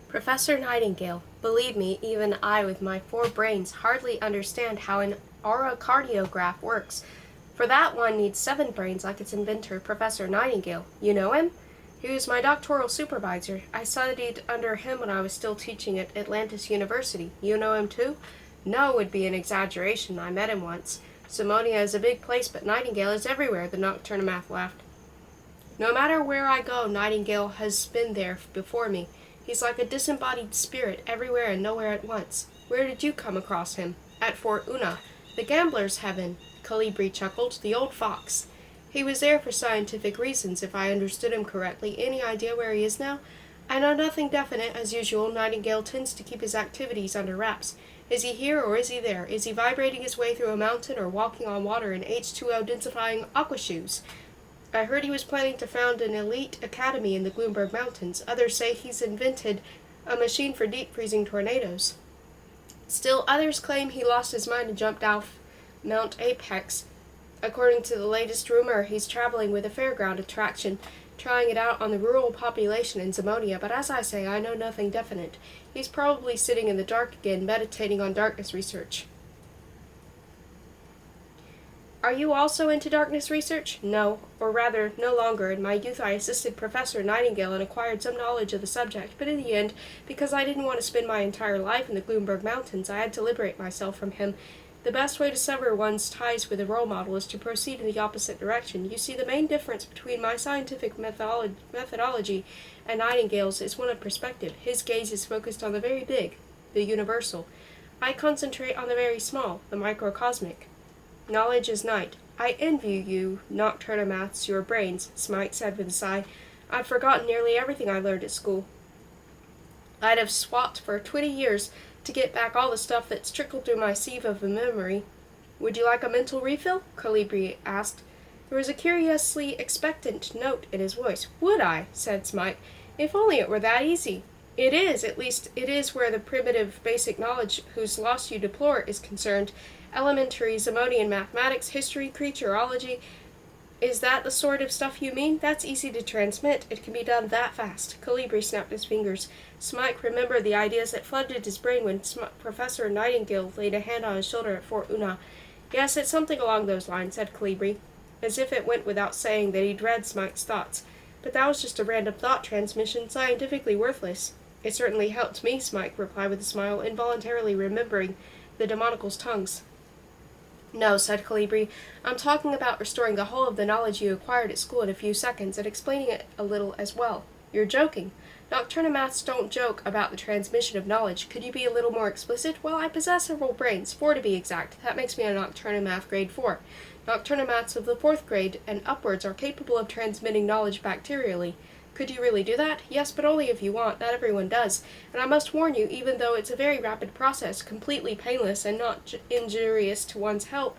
Professor Nightingale, believe me, even I with my 4 brains hardly understand how an aurocardiograph works. For that one needs 7 brains like its inventor, Professor Nightingale. You know him? He was my doctoral supervisor. I studied under him when I was still teaching at Atlantis University. You know him too? No would be an exaggeration. I met him once. Simonia is a big place, but Nightingale is everywhere, the Nocturnomath laughed. No matter where I go, Nightingale has been there before me. He's like a disembodied spirit, everywhere and nowhere at once. Where did you come across him? At Fort Una, the gambler's heaven, Calibri chuckled, the old fox. He was there for scientific reasons, if I understood him correctly. Any idea where he is now? I know nothing definite. As usual, Nightingale tends to keep his activities under wraps. Is he here or is he there? Is he vibrating his way through a mountain or walking on water in H2O densifying aquashoes? I heard he was planning to found an elite academy in the Gloomberg Mountains. Others say he's invented a machine for deep-freezing tornadoes. Still, others claim he lost his mind and jumped off Mount Apex. According to the latest rumor, he's traveling with a fairground attraction, trying it out on the rural population in Zimonia, but as I say, I know nothing definite. He's probably sitting in the dark again, meditating on darkness research. Are you also into darkness research? No, or rather, no longer. In my youth I assisted Professor Nightingale and acquired some knowledge of the subject, but in the end, because I didn't want to spend my entire life in the Gloomberg Mountains, I had to liberate myself from him. The best way to sever one's ties with a role model is to proceed in the opposite direction. You see, the main difference between my scientific methodology and Nightingale's is one of perspective. His gaze is focused on the very big, the universal. I concentrate on the very small, the microcosmic. Knowledge is night. I envy you, Nocturnomaths, your brains, Smite said with a sigh. I've forgotten nearly everything I learned at school. I'd have swapped for 20 years to get back all the stuff that's trickled through my sieve of a memory. Would you like a mental refill? Calibri asked. There was a curiously expectant note in his voice. Would I? Said Smite. If only it were that easy. It is, at least it is where the primitive basic knowledge whose loss you deplore is concerned. Elementary Zimonian mathematics, history, creatureology. Is that the sort of stuff you mean? That's easy to transmit. It can be done that fast. Calibri snapped his fingers. Smike remembered the ideas that flooded his brain when Professor Nightingale laid a hand on his shoulder at Fort Una. Yes, it's something along those lines, said Calibri, as if it went without saying that he'd read Smike's thoughts. But that was just a random thought transmission, scientifically worthless. It certainly helped me, Smike replied with a smile, involuntarily remembering the demonical's tongues. No, said Calibri. I'm talking about restoring the whole of the knowledge you acquired at school in a few seconds, and explaining it a little as well. You're joking. Nocturnomaths don't joke about the transmission of knowledge. Could you be a little more explicit? Well, I possess several brains, 4 to be exact. That makes me a Nocturnomath grade 4. Nocturnomaths of the 4th grade and upwards are capable of transmitting knowledge bacterially. Could you really do that? Yes, but only if you want. Not everyone does. And I must warn you, even though it's a very rapid process, completely painless and not injurious to one's health,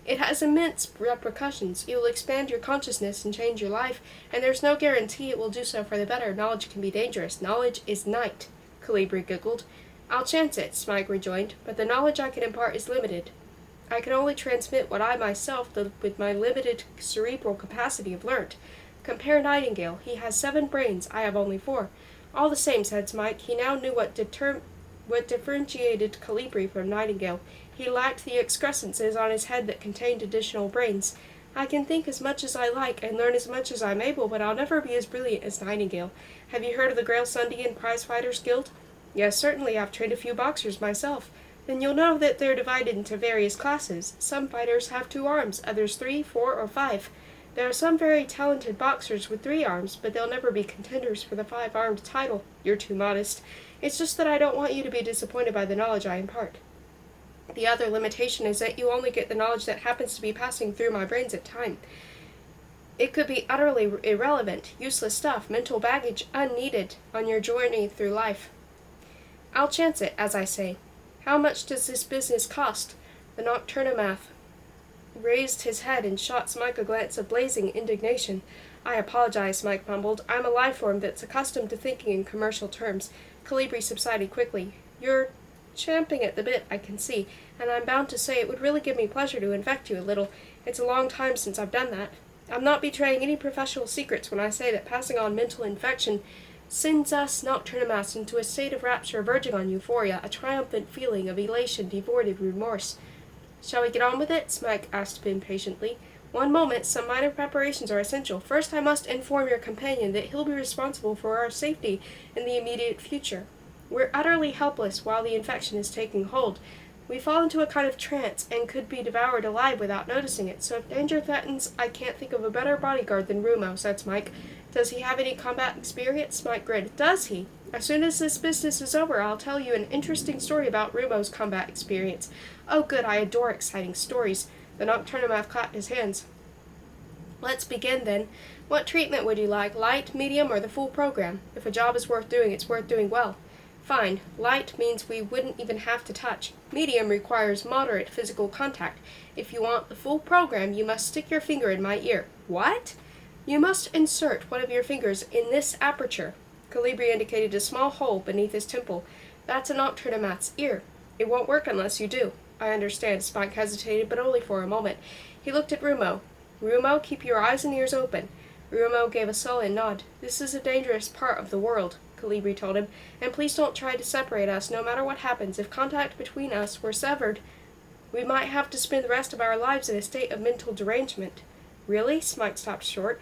it has immense repercussions. It will expand your consciousness and change your life, and there's no guarantee it will do so for the better. Knowledge can be dangerous. Knowledge is night, Calibri giggled. I'll chance it, Smike rejoined, but the knowledge I can impart is limited. I can only transmit what I myself, with my limited cerebral capacity, have learnt. Compare Nightingale. He has 7 brains. I have only 4. All the same, said Smike. He now knew what differentiated Calibri from Nightingale. He lacked the excrescences on his head that contained additional brains. I can think as much as I like and learn as much as I'm able, but I'll never be as brilliant as Nightingale. Have you heard of the Grail-Sundian Prize-Fighters Guild? Yes, certainly. I've trained a few boxers myself. Then you'll know that they're divided into various classes. Some fighters have 2 arms, others 3, 4, or 5. There are some very talented boxers with 3 arms, but they'll never be contenders for the 5-armed title. You're too modest. It's just that I don't want you to be disappointed by the knowledge I impart. The other limitation is that you only get the knowledge that happens to be passing through my brains at time. It could be utterly irrelevant, useless stuff, mental baggage unneeded on your journey through life. I'll chance it, as I say. How much does this business cost? The Nocturnomath raised his head and shot Smike a glance of blazing indignation. I apologize, Smike mumbled. I'm a life form that's accustomed to thinking in commercial terms. Calibri subsided quickly. You're champing at the bit, I can see, and I'm bound to say it would really give me pleasure to infect you a little. It's a long time since I've done that. I'm not betraying any professional secrets when I say that passing on mental infection sends us nocturnamats into a state of rapture verging on euphoria, a triumphant feeling of elation devoid of remorse. Shall we get on with it? Smike asked impatiently. One moment, some minor preparations are essential. First, I must inform your companion that he'll be responsible for our safety in the immediate future. We're utterly helpless while the infection is taking hold. We fall into a kind of trance and could be devoured alive without noticing it, so if danger threatens, I can't think of a better bodyguard than Rumo, said Smike. Does he have any combat experience? Smike grinned. Does he? As soon as this business is over, I'll tell you an interesting story about Rumo's combat experience. Oh good, I adore exciting stories. The Nocturnomath clapped his hands. Let's begin, then. What treatment would you like, light, medium, or the full program? If a job is worth doing, it's worth doing well. Fine. Light means we wouldn't even have to touch. Medium requires moderate physical contact. If you want the full program, you must stick your finger in my ear. What? You must insert one of your fingers in this aperture. Calibri indicated a small hole beneath his temple. That's a Nocturnomath's ear. It won't work unless you do. I understand. Spike hesitated, but only for a moment. He looked at Rumo. Rumo, keep your eyes and ears open. Rumo gave a sullen nod. This is a dangerous part of the world, Calibri told him, and please don't try to separate us no matter what happens. If contact between us were severed, we might have to spend the rest of our lives in a state of mental derangement. Really? Smike stopped short.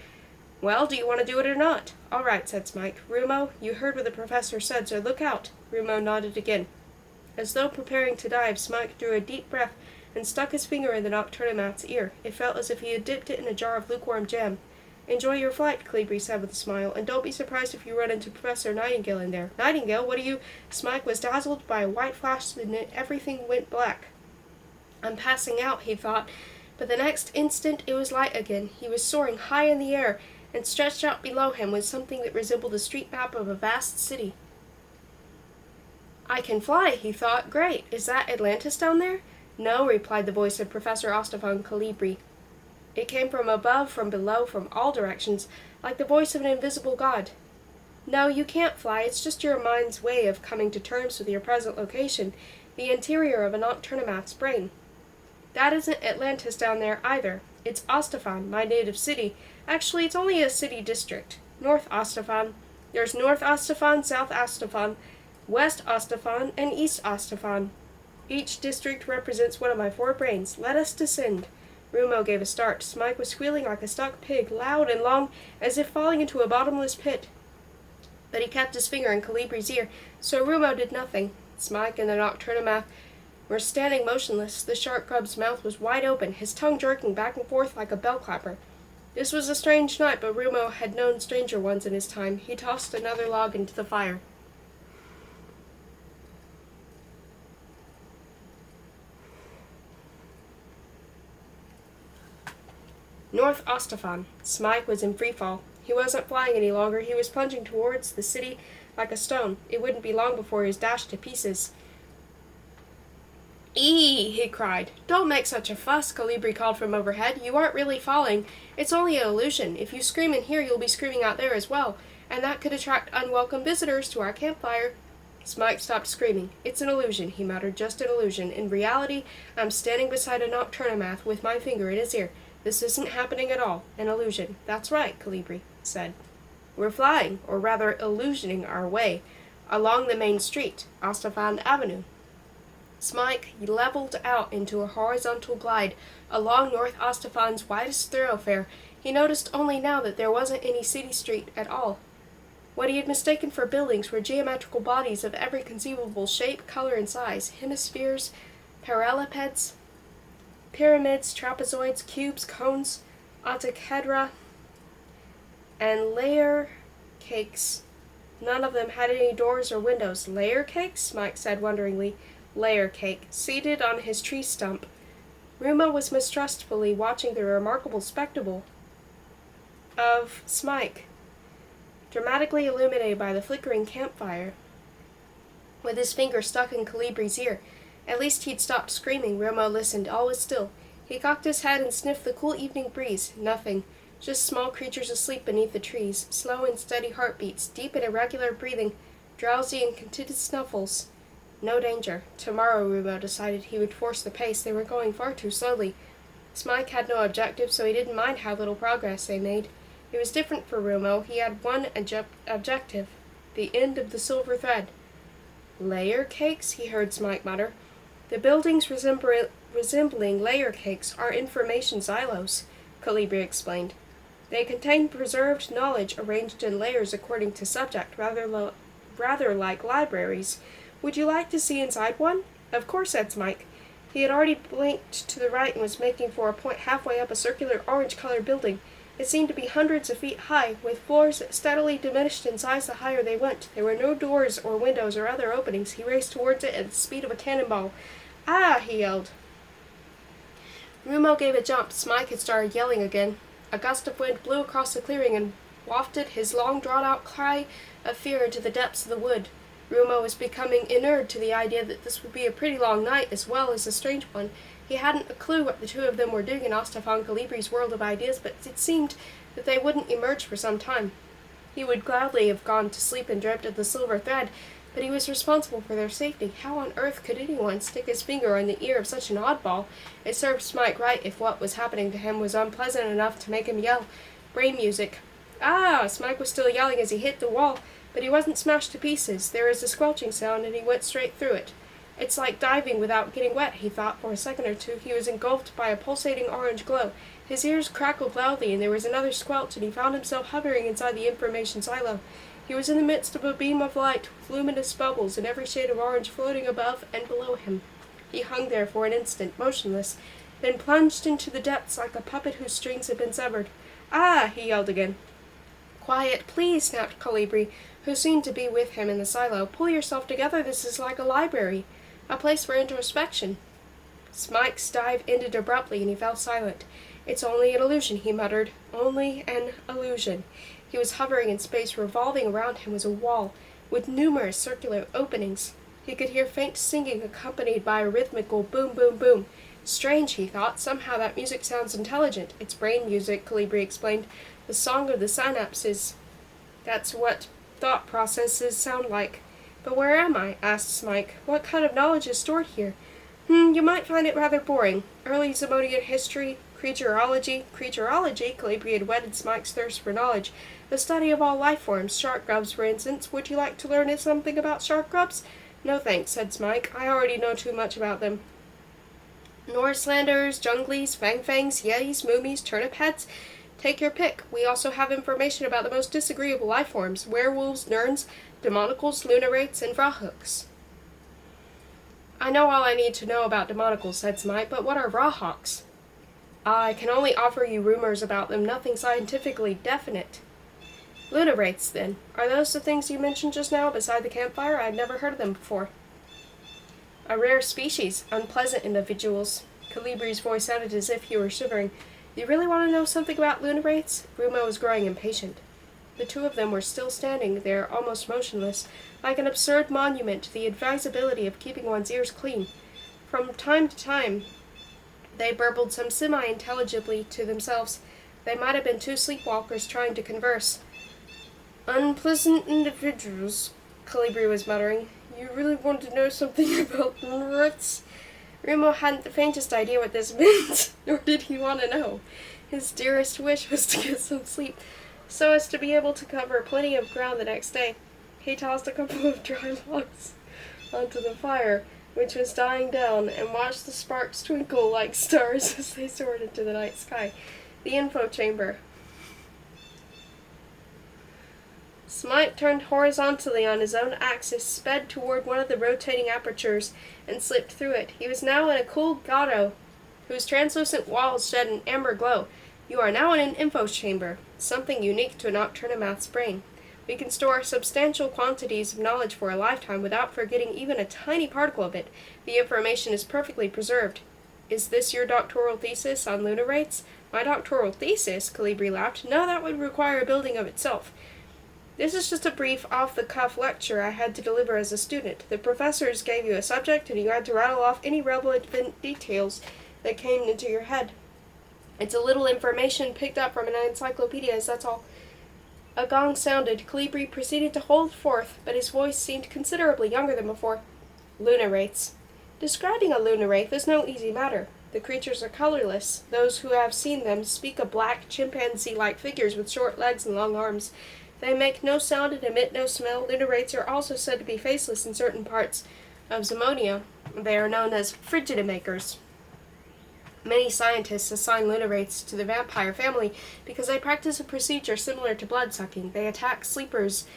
Well, do you want to do it or not? All right, said Smike. Rumo, you heard what the professor said, so look out. Rumo nodded again. As though preparing to dive, Smike drew a deep breath and stuck his finger in the Nocturnomath's ear. It felt as if he had dipped it in a jar of lukewarm jam. Enjoy your flight, Calibri said with a smile, and don't be surprised if you run into Professor Nightingale in there. Nightingale, what are you? Smike was dazzled by a white flash and everything went black. I'm passing out, he thought, but the next instant it was light again. He was soaring high in the air, and stretched out below him was something that resembled a street map of a vast city. I can fly, he thought. Great. Is that Atlantis down there? No, replied the voice of Professor Ostafon Calibri. It came from above, from below, from all directions, like the voice of an invisible god. No, you can't fly. It's just your mind's way of coming to terms with your present location, the interior of a Nocturnomath's brain. That isn't Atlantis down there either. It's Ostafon, my native city. Actually, it's only a city district. North Ostafon. There's North Ostafon, South Ostafon, West Ostafon, and East Ostafon. Each district represents one of my 4 brains. Let us descend. Rumo gave a start. Smike was squealing like a stuck pig, loud and long, as if falling into a bottomless pit. But he kept his finger in Calibri's ear, so Rumo did nothing. Smike and the Nocturnomath were standing motionless. The shark grub's mouth was wide open, his tongue jerking back and forth like a bell clapper. This was a strange night, but Rumo had known stranger ones in his time. He tossed another log into the fire. North Ostafon. Smike was in free fall. He wasn't flying any longer. He was plunging towards the city like a stone. It wouldn't be long before he was dashed to pieces. Eee! He cried. Don't make such a fuss, Calibri called from overhead. You aren't really falling. It's only an illusion. If you scream in here, you'll be screaming out there as well, and that could attract unwelcome visitors to our campfire. Smike stopped screaming. It's an illusion, he muttered, just an illusion. In reality, I'm standing beside a Nocturnomath with my finger in his ear. This isn't happening at all. An illusion. That's right, Calibri said. We're flying, or rather illusioning our way, along the main street, Ostafon Avenue. Smike leveled out into a horizontal glide along North Ostafon's widest thoroughfare. He noticed only now that there wasn't any city street at all. What he had mistaken for buildings were geometrical bodies of every conceivable shape, color, and size. Hemispheres, parallelepipeds, pyramids, trapezoids, cubes, cones, octahedra, and layer cakes. None of them had any doors or windows. Layer cakes? Mike said wonderingly. Layer cake, seated on his tree stump. Rumo was mistrustfully watching the remarkable spectacle of Smike, dramatically illuminated by the flickering campfire, with his finger stuck in Calibri's ear. At least he'd stopped screaming. Rumo listened. All was still. He cocked his head and sniffed the cool evening breeze. Nothing. Just small creatures asleep beneath the trees. Slow and steady heartbeats. Deep and irregular breathing. Drowsy and contented snuffles. No danger. Tomorrow, Rumo decided, he would force the pace. They were going far too slowly. Smike had no objective, so he didn't mind how little progress they made. It was different for Rumo. He had one objective. The end of the silver thread. Layer cakes? He heard Smike mutter. The buildings resembling layer cakes are information silos, Calibri explained. They contain preserved knowledge arranged in layers according to subject, rather like libraries. Would you like to see inside one? Of course, said Smike. He had already blinked to the right and was making for a point halfway up a circular orange-colored building. It seemed to be hundreds of feet high, with floors that steadily diminished in size the higher they went. There were no doors or windows or other openings. He raced towards it at the speed of a cannonball. Ah! He yelled. Rumo gave a jump. Smike had started yelling again. A gust of wind blew across the clearing and wafted his long drawn-out cry of fear into the depths of the wood. Rumo was becoming inured to the idea that this would be a pretty long night as well as a strange one. He hadn't a clue what the two of them were doing in Ostafon Calibri's world of ideas, but it seemed that they wouldn't emerge for some time. He would gladly have gone to sleep and dreamt of the silver thread, but he was responsible for their safety. How on earth could anyone stick his finger in the ear of such an oddball? It served Smike right if what was happening to him was unpleasant enough to make him yell. Brain music. Ah! Smike was still yelling as he hit the wall, but he wasn't smashed to pieces. There was a squelching sound, and he went straight through it. It's like diving without getting wet, he thought. For a second or two he was engulfed by a pulsating orange glow. His ears crackled loudly, and there was another squelch, and he found himself hovering inside the information silo. He was in the midst of a beam of light, with luminous bubbles in every shade of orange floating above and below him. He hung there for an instant, motionless, then plunged into the depths like a puppet whose strings had been severed. Ah! He yelled again. Quiet, please, snapped Calibri, who seemed to be with him in the silo. Pull yourself together, this is like a library. A place for introspection. Smike's dive ended abruptly, and he fell silent. It's only an illusion, he muttered. Only an illusion. He was hovering in space. Revolving around him was a wall, with numerous circular openings. He could hear faint singing accompanied by a rhythmical boom, boom, boom. Strange, he thought. Somehow that music sounds intelligent. It's brain music, Calibri explained. The song of the synapses. That's what thought processes sound like. But where am I? Asked Smike. What kind of knowledge is stored here? You might find it rather boring. Early Zamodian history, creatureology, Calibri had whetted Smike's thirst for knowledge. The study of all life forms, shark grubs, for instance. Would you like to learn something about shark grubs? No thanks, said Smike. I already know too much about them. Norselanders, junglies, fangfangs, yetis, moomies, turnip heads. Take your pick. We also have information about the most disagreeable life forms, werewolves, nerns, demonicals, lunarates, and vrahooks. I know all I need to know about demonicals, said Smike, but what are vrahooks? I can only offer you rumors about them, nothing scientifically definite. Lunarates, then. Are those the things you mentioned just now beside the campfire? I'd never heard of them before. A rare species, unpleasant individuals. Calibri's voice sounded as if he were shivering. You really want to know something about lunarates? Rumo was growing impatient. The two of them were still standing there, almost motionless, like an absurd monument to the advisability of keeping one's ears clean. From time to time, they burbled some semi-intelligibly to themselves. They might have been two sleepwalkers trying to converse. Unpleasant individuals, Calibri was muttering. You really want to know something about lunarates? Rumo hadn't the faintest idea what this meant, nor did he want to know. His dearest wish was to get some sleep, so as to be able to cover plenty of ground the next day. He tossed a couple of dry logs onto the fire, which was dying down, and watched the sparks twinkle like stars as they soared into the night sky. The info chamber. Smike turned horizontally on his own axis, sped toward one of the rotating apertures, and slipped through it. He was now in a cool grotto, whose translucent walls shed an amber glow. You are now in an info chamber, something unique to a nocturnomath's brain. We can store substantial quantities of knowledge for a lifetime without forgetting even a tiny particle of it. The information is perfectly preserved. Is this your doctoral thesis on lunarates? My doctoral thesis? Calibri laughed. No, that would require a building of itself. This is just a brief, off-the-cuff lecture I had to deliver as a student. The professors gave you a subject, and you had to rattle off any relevant details that came into your head. It's a little information picked up from an encyclopedia, that's all. A gong sounded. Calibri proceeded to hold forth, but his voice seemed considerably younger than before. Lunarates. Describing a lunarate is no easy matter. The creatures are colorless. Those who have seen them speak of black, chimpanzee-like figures with short legs and long arms. They make no sound and emit no smell. Lunarates are also said to be faceless in certain parts of Zimonia. They are known as Frigidimakers. Many scientists assign lunarates to the vampire family because they practice a procedure similar to blood-sucking. They attack sleepers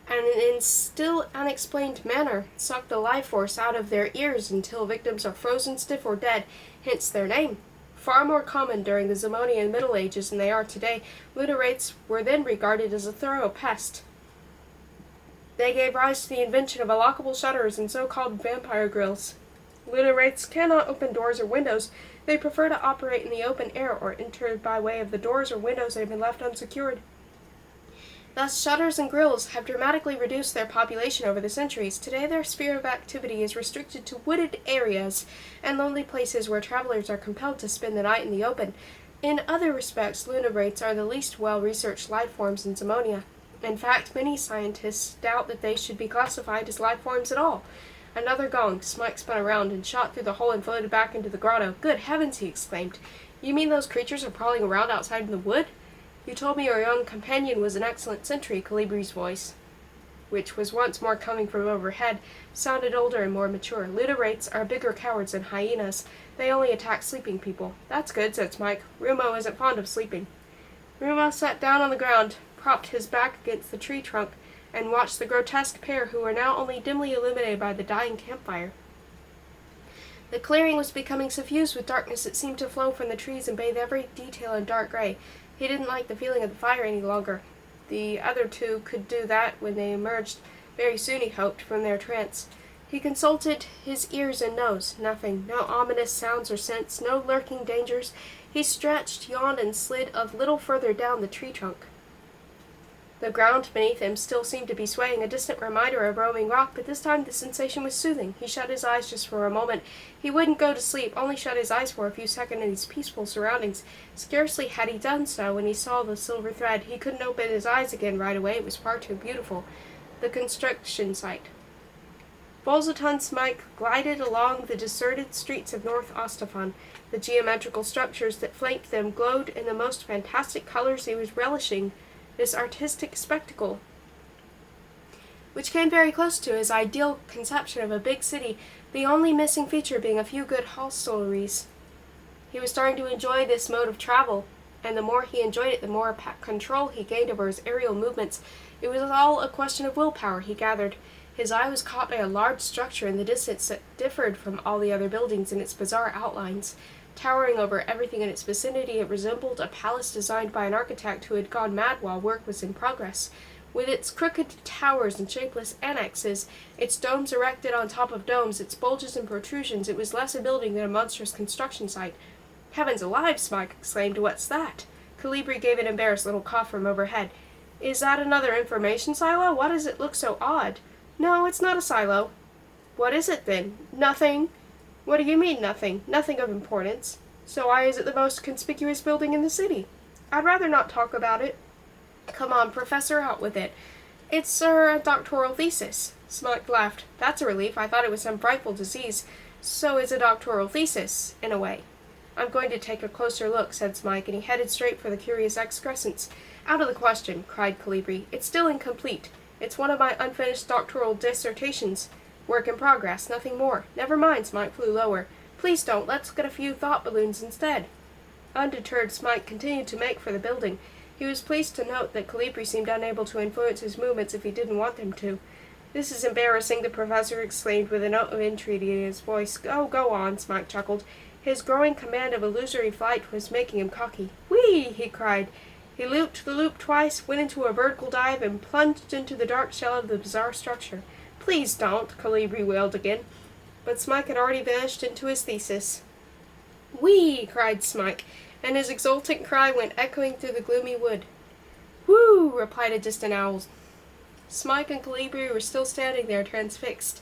and in still unexplained manner suck the life force out of their ears until victims are frozen stiff or dead, hence their name. Far more common during the Zimonian Middle Ages than they are today, lunarates were then regarded as a thorough pest. They gave rise to the invention of unlockable shutters and so-called vampire grills. Lunarates cannot open doors or windows. They prefer to operate in the open air or enter by way of the doors or windows that have been left unsecured. Thus, shutters and grills have dramatically reduced their population over the centuries. Today, their sphere of activity is restricted to wooded areas and lonely places where travelers are compelled to spend the night in the open. In other respects, lunarates are the least well-researched life forms in Zimonia. In fact, many scientists doubt that they should be classified as life forms at all. Another gong. Smike spun around and shot through the hole and floated back into the grotto. "Good heavens!" he exclaimed. "You mean those creatures are prowling around outside in the wood? You told me your young companion was an excellent sentry." Calibri's voice, which was once more coming from overhead, sounded older and more mature. "Lunarates are bigger cowards than hyenas. They only attack sleeping people." "That's good," said Smike. "Rumo isn't fond of sleeping." Rumo sat down on the ground, propped his back against the tree trunk, and watched the grotesque pair who were now only dimly illuminated by the dying campfire. The clearing was becoming suffused with darkness that seemed to flow from the trees and bathe every detail in dark gray. He didn't like the feeling of the fire any longer. The other two could do that when they emerged, very soon he hoped, from their trance. He consulted his ears and nose. Nothing. No ominous sounds or scents. No lurking dangers. He stretched, yawned, and slid a little further down the tree trunk. The ground beneath him still seemed to be swaying, a distant reminder of roaming rock, but this time the sensation was soothing. He shut his eyes just for a moment. He wouldn't go to sleep, only shut his eyes for a few seconds in these peaceful surroundings. Scarcely had he done so when he saw the silver thread. He couldn't open his eyes again right away. It was far too beautiful. The construction site. Bolzaton Smike glided along the deserted streets of North Ostafon. The geometrical structures that flanked them glowed in the most fantastic colors. He was relishing this artistic spectacle, which came very close to his ideal conception of a big city, the only missing feature being a few good hostelries. He was starting to enjoy this mode of travel, and the more he enjoyed it, the more control he gained over his aerial movements. It was all a question of willpower, he gathered. His eye was caught by a large structure in the distance that differed from all the other buildings in its bizarre outlines. Towering over everything in its vicinity, it resembled a palace designed by an architect who had gone mad while work was in progress. With its crooked towers and shapeless annexes, its domes erected on top of domes, its bulges and protrusions, it was less a building than a monstrous construction site. "Heavens alive!" Smike exclaimed. "What's that?" Calibri gave an embarrassed little cough from overhead. "Is that another information silo? Why does it look so odd?" "No, it's not a silo." "What is it, then?" "Nothing." "What do you mean, nothing?" "Nothing of importance." "So why is it the most conspicuous building in the city?" "I'd rather not talk about it." "Come on, Professor, out with it." "It's, a doctoral thesis." Smike laughed. "That's a relief. I thought it was some frightful disease." "So is a doctoral thesis, in a way." "I'm going to take a closer look," said Smike, and he headed straight for the curious excrescence. "Out of the question," cried Calibri. "It's still incomplete. It's one of my unfinished doctoral dissertations. Work in progress, nothing more." "Never mind." Smike flew lower. "Please don't. Let's get a few thought balloons instead." Undeterred, Smike continued to make for the building. He was pleased to note that Calibri seemed unable to influence his movements if he didn't want them to. "This is embarrassing," the professor exclaimed with a note of entreaty in his voice. Go on," Smike chuckled. His growing command of illusory flight was making him cocky. "Whee!" he cried. He looped the loop twice, went into a vertical dive, and plunged into the dark shell of the bizarre structure. "Please don't," Calibri wailed again. But Smike had already vanished into his thesis. "Whee!" cried Smike, and his exultant cry went echoing through the gloomy wood. "Whoo!" replied a distant owl. Smike and Calibri were still standing there, transfixed.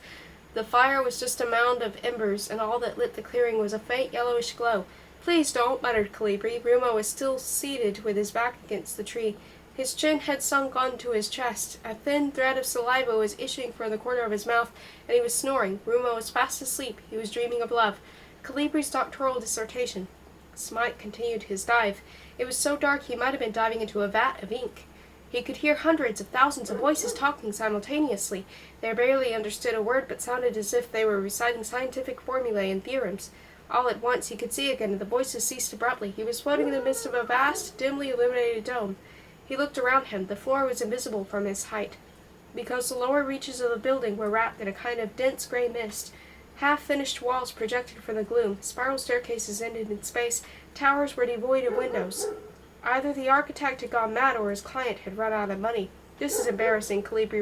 The fire was just a mound of embers, and all that lit the clearing was a faint yellowish glow. "Please don't," muttered Calibri. Rumo was still seated with his back against the tree. His chin had sunk onto his chest. A thin thread of saliva was issuing from the corner of his mouth, and he was snoring. Rumo was fast asleep. He was dreaming of love. Calibri's doctoral dissertation. Smike continued his dive. It was so dark he might have been diving into a vat of ink. He could hear hundreds of thousands of voices talking simultaneously. They barely understood a word, but sounded as if they were reciting scientific formulae and theorems. All at once he could see again, and the voices ceased abruptly. He was floating in the midst of a vast, dimly illuminated dome. He looked around him. The floor was invisible from his height, because the lower reaches of the building were wrapped in a kind of dense gray mist. Half-finished walls projected from the gloom. Spiral staircases ended in space. Towers were devoid of windows. Either the architect had gone mad or his client had run out of money. "This is embarrassing," Calibri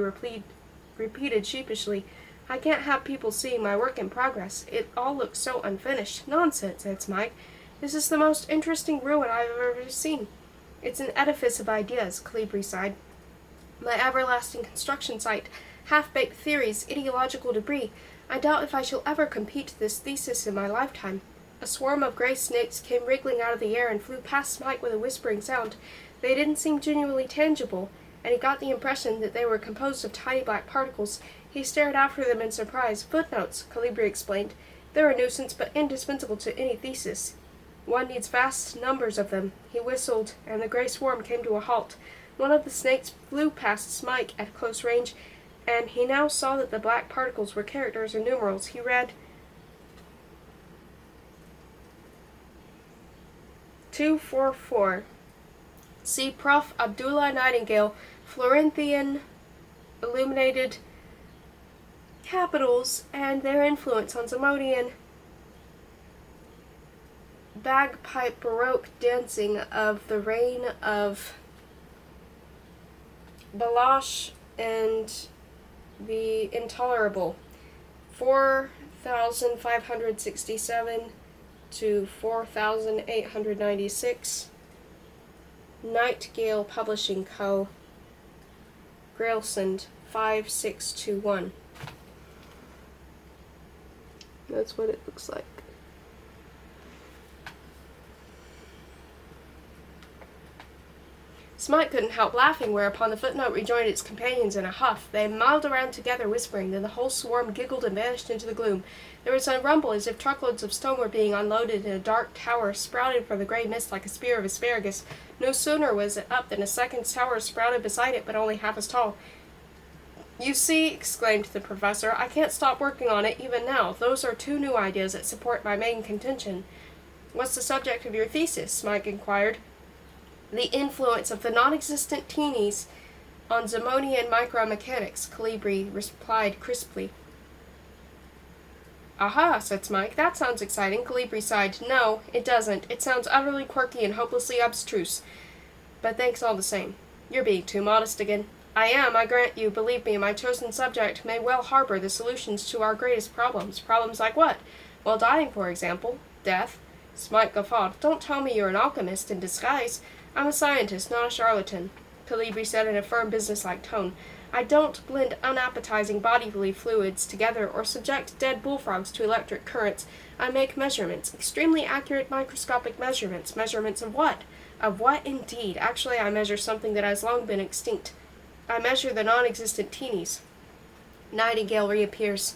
repeated sheepishly. "I can't have people seeing my work in progress. It all looks so unfinished." "Nonsense," said Smike. "This is the most interesting ruin I've ever seen." "It's an edifice of ideas," Calibri sighed. "My everlasting construction site, half-baked theories, ideological debris. I doubt if I shall ever complete this thesis in my lifetime." A swarm of gray snakes came wriggling out of the air and flew past Smike with a whispering sound. They didn't seem genuinely tangible, and he got the impression that they were composed of tiny black particles. He stared after them in surprise. "Footnotes," Calibri explained. "They're a nuisance, but indispensable to any thesis. One needs vast numbers of them." He whistled, and the gray swarm came to a halt. One of the snakes flew past Smike at close range, and he now saw that the black particles were characters or numerals. He read 244. See Prof. Abdullah Nightingale, Florentine illuminated capitals and their influence on Zamodian bagpipe baroque dancing of the reign of Balash and the Intolerable, 4567 to 4896, Nightingale Publishing Co., Grailsund, 5621. That's what it looks like. Smike couldn't help laughing, whereupon the footnote rejoined its companions in a huff. They miled around together, whispering. Then the whole swarm giggled and vanished into the gloom. There was a rumble as if truckloads of stone were being unloaded, and a dark tower sprouted from the gray mist like a spear of asparagus. No sooner was it up than a second tower sprouted beside it, but only half as tall. "You see," exclaimed the professor, "I can't stop working on it even now. Those are two new ideas that support my main contention." "What's the subject of your thesis?" Smike inquired. "The influence of the non-existent teenies on Zamodian micromechanics," Calibri replied crisply. "Aha," said Smike. "That sounds exciting." Calibri sighed. "No, it doesn't. It sounds utterly quirky and hopelessly abstruse. But thanks all the same." "You're being too modest again." "I am, I grant you. Believe me, my chosen subject may well harbor the solutions to our greatest problems." "Problems like what?" "Well, dying, for example." "Death?" Smike guffawed. "Don't tell me you're an alchemist in disguise." "I'm a scientist, not a charlatan," Calibri said in a firm, businesslike tone. "I don't blend unappetizing bodily fluids together or subject dead bullfrogs to electric currents. I make measurements, extremely accurate microscopic measurements." "Measurements of what?" "Of what, indeed? Actually, I measure something that has long been extinct. I measure the non-existent teenies." Nightingale reappears.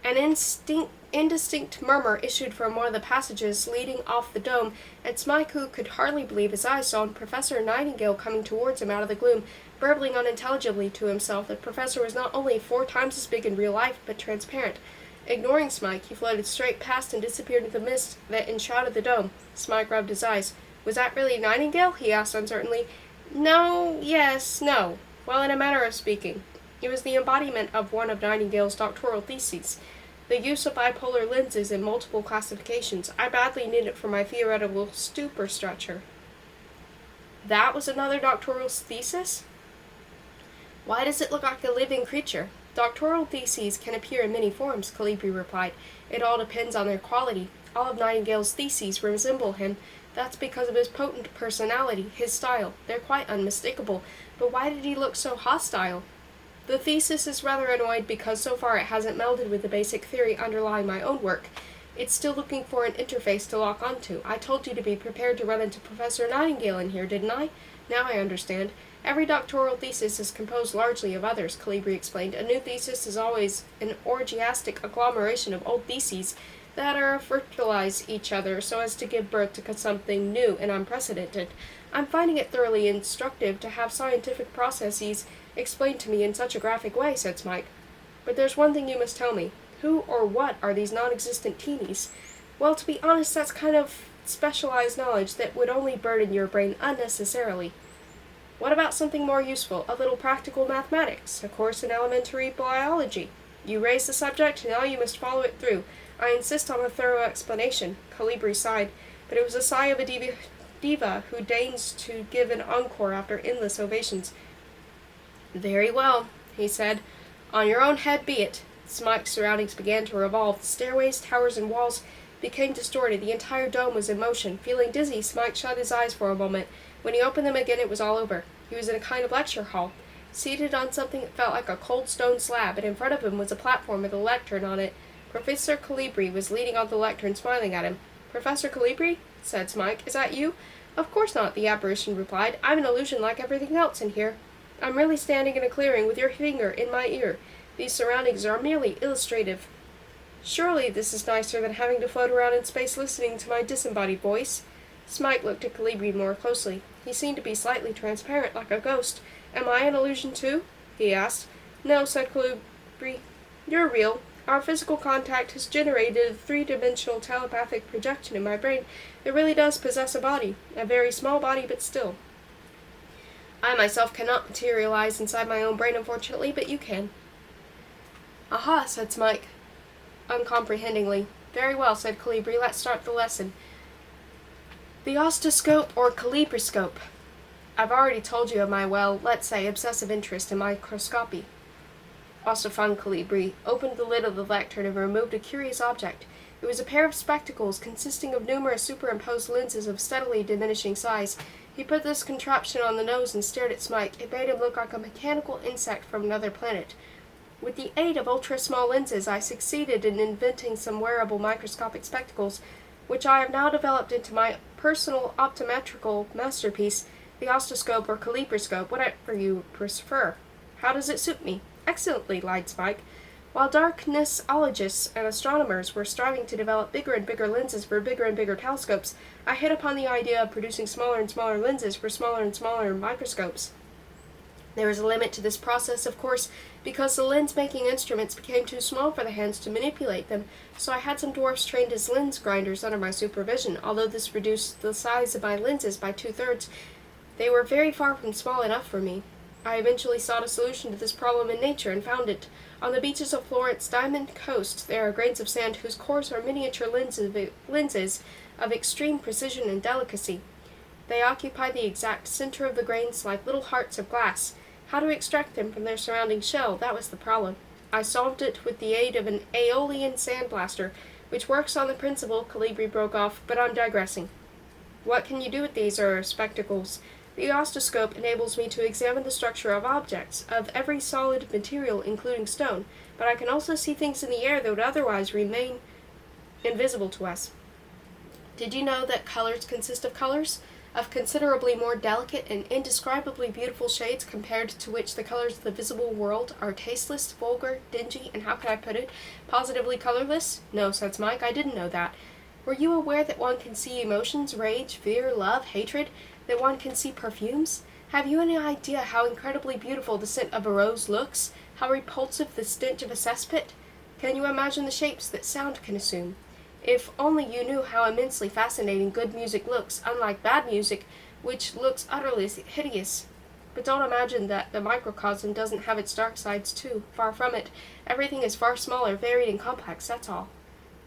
An indistinct murmur issued from one of the passages leading off the dome, and Smike, who could hardly believe his eyes, saw Professor Nightingale coming towards him out of the gloom, burbling unintelligibly to himself. The professor was not only 4 times as big in real life, but transparent. Ignoring Smike, he floated straight past and disappeared in the mist that enshrouded the dome. Smike rubbed his eyes. "Was that really Nightingale?" he asked uncertainly. "No, yes, no. Well, in a manner of speaking. It was the embodiment of one of Nightingale's doctoral theses, the use of bipolar lenses in multiple classifications. I badly need it for my theoretical superstructure." "That was another doctoral thesis?" "Why does it look like a living creature?" "Doctoral theses can appear in many forms," Calibri replied. "It all depends on their quality. All of Nightingale's theses resemble him. That's because of his potent personality, his style. They're quite unmistakable. But why did he look so hostile?" "The thesis is rather annoyed because so far it hasn't melded with the basic theory underlying my own work. It's still looking for an interface to lock onto. I told you to be prepared to run into Professor Nightingale in here, didn't I? Now I understand. Every doctoral thesis is composed largely of others," Calibri explained. "A new thesis is always an orgiastic agglomeration of old theses that are fertilize each other so as to give birth to something new and unprecedented. I'm finding it thoroughly instructive to have scientific processes explained to me in such a graphic way, said Smike. But there's one thing you must tell me. Who or what are these non-existent teenies? Well, to be honest, that's kind of specialized knowledge that would only burden your brain unnecessarily. What about something more useful, a little practical mathematics, a course in elementary biology? You raise the subject, now you must follow it through. I insist on a thorough explanation. Calibri sighed, but it was a sigh of a diva who deigns to give an encore after endless ovations. Very well, he said. On your own head be it. Smike's surroundings began to revolve. The stairways, towers, and walls became distorted. The entire dome was in motion. Feeling dizzy, Smike shut his eyes for a moment. When he opened them again, it was all over. He was in a kind of lecture hall, seated on something that felt like a cold stone slab, and in front of him was a platform with a lectern on it. Professor Calibri was leaning on the lectern, smiling at him. Professor Calibri? Said Smike. Is that you? Of course not, the apparition replied. I'm an illusion like everything else in here. I'm really standing in a clearing with your finger in my ear. These surroundings are merely illustrative. Surely this is nicer than having to float around in space listening to my disembodied voice. Smike looked at Calibri more closely. He seemed to be slightly transparent, like a ghost. Am I an illusion too? He asked. No, said Calibri. You're real. Our physical contact has generated a three-dimensional telepathic projection in my brain that really does possess a body. A very small body, but still. I myself cannot materialize inside my own brain, unfortunately, but you can. Aha, said Smike, uncomprehendingly. Very well, said Calibri. Let's start the lesson. The ostoscope or calibroscope. I've already told you of my, well, let's say, obsessive interest in microscopy. Ossifan Calibri opened the lid of the lectern and removed a curious object. It was a pair of spectacles consisting of numerous superimposed lenses of steadily diminishing size. He put this contraption on the nose and stared at Smike. It made him look like a mechanical insect from another planet. With the aid of ultra-small lenses, I succeeded in inventing some wearable microscopic spectacles, which I have now developed into my personal optometrical masterpiece, the ostoscope or calibroscope, whatever you prefer. How does it suit me? Excellently, lied Smike. While darknessologists and astronomers were striving to develop bigger and bigger lenses for bigger and bigger telescopes, I hit upon the idea of producing smaller and smaller lenses for smaller and smaller microscopes. There was a limit to this process, of course, because the lens-making instruments became too small for the hands to manipulate them, so I had some dwarfs trained as lens grinders under my supervision. Although this reduced the size of my lenses by 2/3, they were very far from small enough for me. I eventually sought a solution to this problem in nature and found it. On the beaches of Florence Diamond Coast, there are grains of sand whose cores are miniature lenses of extreme precision and delicacy. They occupy the exact center of the grains like little hearts of glass. How to extract them from their surrounding shell, that was the problem. I solved it with the aid of an aeolian sandblaster, which works on the principle. Calibri broke off, but I'm digressing. What can you do with these spectacles? The ostoscope enables me to examine the structure of objects, of every solid material, including stone, but I can also see things in the air that would otherwise remain invisible to us. Did you know that colors consist of colors? Of considerably more delicate and indescribably beautiful shades compared to which the colors of the visible world are tasteless, vulgar, dingy, and how could I put it, positively colorless? No, said Smike, I didn't know that. Were you aware that one can see emotions, rage, fear, love, hatred, that one can see perfumes? Have you any idea how incredibly beautiful the scent of a rose looks? How repulsive the stench of a cesspit? Can you imagine the shapes that sound can assume? If only you knew how immensely fascinating good music looks, unlike bad music, which looks utterly hideous. But don't imagine that the microcosm doesn't have its dark sides too. Far from it. Everything is far smaller, varied, and complex, that's all.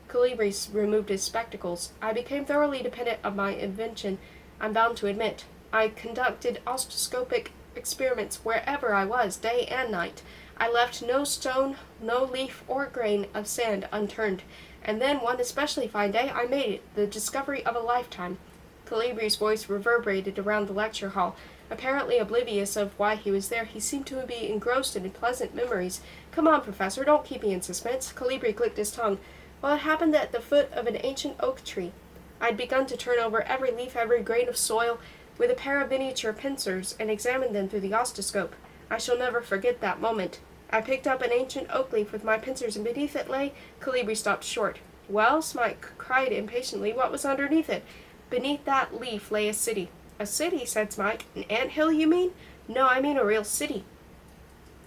Calibri removed his spectacles. I became thoroughly dependent on my invention, I'm bound to admit. I conducted ostoscopic experiments wherever I was, day and night. I left no stone, no leaf or grain of sand unturned. And then, one especially fine day, I made it, the discovery of a lifetime. Calibri's voice reverberated around the lecture hall. Apparently oblivious of why he was there, he seemed to be engrossed in pleasant memories. Come on, Professor, don't keep me in suspense. Calibri clicked his tongue. Well, it happened at the foot of an ancient oak tree. I'd begun to turn over every leaf, every grain of soil, with a pair of miniature pincers, and examine them through the ostoscope. I shall never forget that moment. I picked up an ancient oak leaf with my pincers, and beneath it lay— Calibri stopped short. Well, Smike cried impatiently, what was underneath it? Beneath that leaf lay a city. A city, said Smike. An anthill, you mean? No, I mean a real city.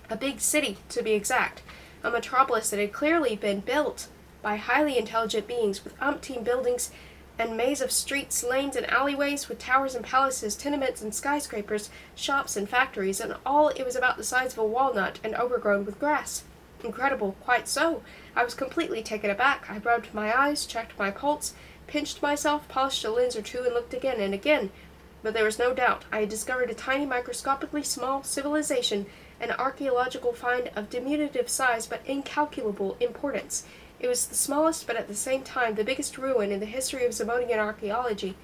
A big city, to be exact. A metropolis that had clearly been built by highly intelligent beings with umpteen buildings and maze of streets, lanes, and alleyways with towers and palaces, tenements and skyscrapers, shops and factories, and all it was about the size of a walnut and overgrown with grass. Incredible, quite so. I was completely taken aback. I rubbed my eyes, checked my pulse, pinched myself, polished a lens or two, and looked again and again. But there was no doubt. I had discovered a tiny, microscopically small civilization, an archaeological find of diminutive size but incalculable importance. It was the smallest, but at the same time the biggest ruin in the history of Zamodian archaeology.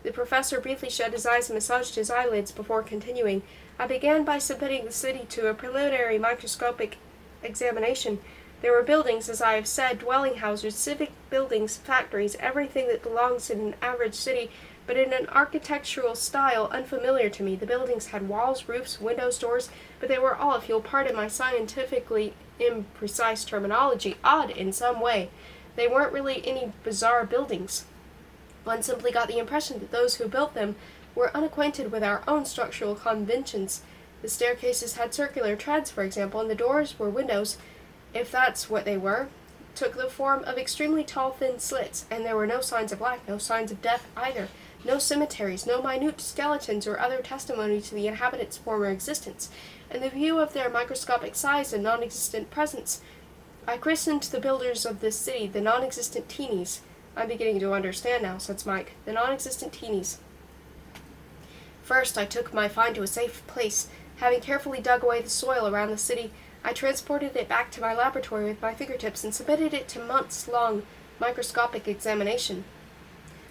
The professor briefly shut his eyes and massaged his eyelids before continuing. I began by submitting the city to a preliminary microscopic examination. There were buildings, as I have said, dwelling houses, civic buildings, factories, everything that belongs in an average city, but in an architectural style unfamiliar to me. The buildings had walls, roofs, windows, doors, but they were all, if you'll pardon my scientifically imprecise terminology, odd in some way. They weren't really any bizarre buildings. One simply got the impression that those who built them were unacquainted with our own structural conventions. The staircases had circular treads, for example, and the doors were windows, if that's what they were, took the form of extremely tall, thin slits, and there were no signs of life, no signs of death either, no cemeteries, no minute skeletons or other testimony to the inhabitants' former existence, and the view of their microscopic size and non-existent presence. I christened the builders of this city the non-existent teenies. I'm beginning to understand now, said Smike. The non-existent teenies. First, I took my find to a safe place. Having carefully dug away the soil around the city, I transported it back to my laboratory with my fingertips and submitted it to months-long microscopic examination.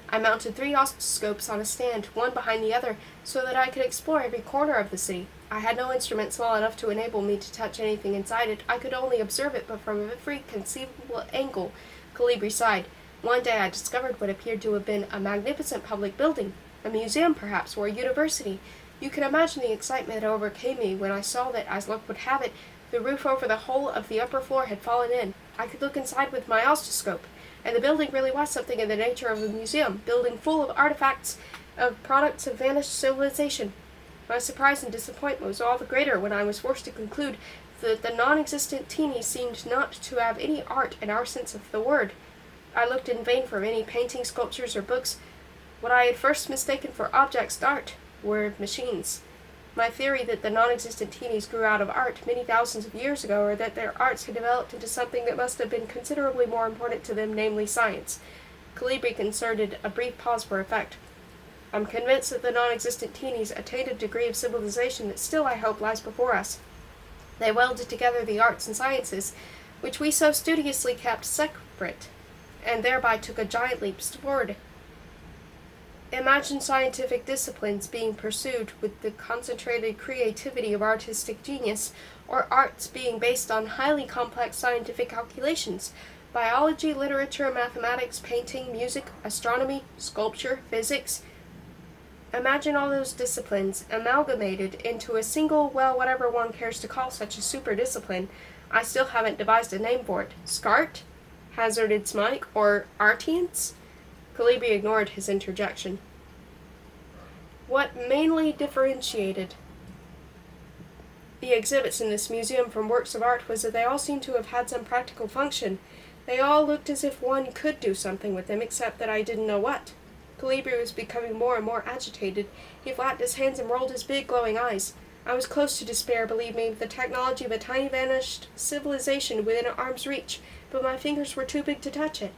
I mounted 3 oscilloscopes on a stand, one behind the other, so that I could explore every corner of the city. I had no instrument small enough to enable me to touch anything inside it. I could only observe it, but from every conceivable angle. Calibri sighed. One day I discovered what appeared to have been a magnificent public building, a museum perhaps, or a university. You can imagine the excitement that overcame me when I saw that, as luck would have it, the roof over the whole of the upper floor had fallen in. I could look inside with my oscilloscope, and the building really was something in the nature of a museum, building full of artifacts, of products of vanished civilization. My surprise and disappointment was all the greater when I was forced to conclude that the non-existent teenies seemed not to have any art in our sense of the word. I looked in vain for any paintings, sculptures, or books. What I had first mistaken for objects d'art were machines. My theory that the non-existent teenies grew out of art many thousands of years ago, or that their arts had developed into something that must have been considerably more important to them, namely science. Calibri inserted a brief pause for effect. I'm convinced that the non-existent teenies attained a degree of civilization that still, I hope, lies before us. They welded together the arts and sciences, which we so studiously kept separate, and thereby took a giant leap forward. Imagine scientific disciplines being pursued with the concentrated creativity of artistic genius, or arts being based on highly complex scientific calculations. Biology, literature, mathematics, painting, music, astronomy, sculpture, physics. Imagine all those disciplines amalgamated into a single, well, whatever one cares to call such a super discipline. I still haven't devised a name for it. SCART? Hazarded Smike, or Artians? Calibri ignored his interjection. What mainly differentiated the exhibits in this museum from works of art was that they all seemed to have had some practical function. They all looked as if one could do something with them, except that I didn't know what. Calibri was becoming more and more agitated. He flapped his hands and rolled his big glowing eyes. I was close to despair, believe me, with the technology of a tiny vanished civilization within arm's reach, but my fingers were too big to touch it.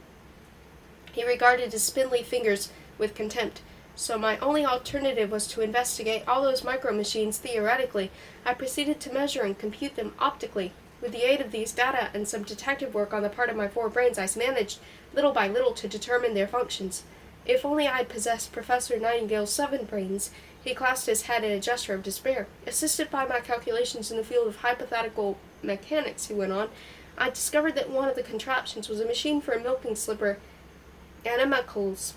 He regarded his spindly fingers with contempt, so my only alternative was to investigate all those micro-machines theoretically. I proceeded to measure and compute them optically. With the aid of these data and some detective work on the part of my 4 brains, I managed, little by little, to determine their functions. If only I had possessed Professor Nightingale's 7 brains. He clasped his head in a gesture of despair. Assisted by my calculations in the field of hypothetical mechanics, he went on, I discovered that one of the contraptions was a machine for a milking slipper animalcules.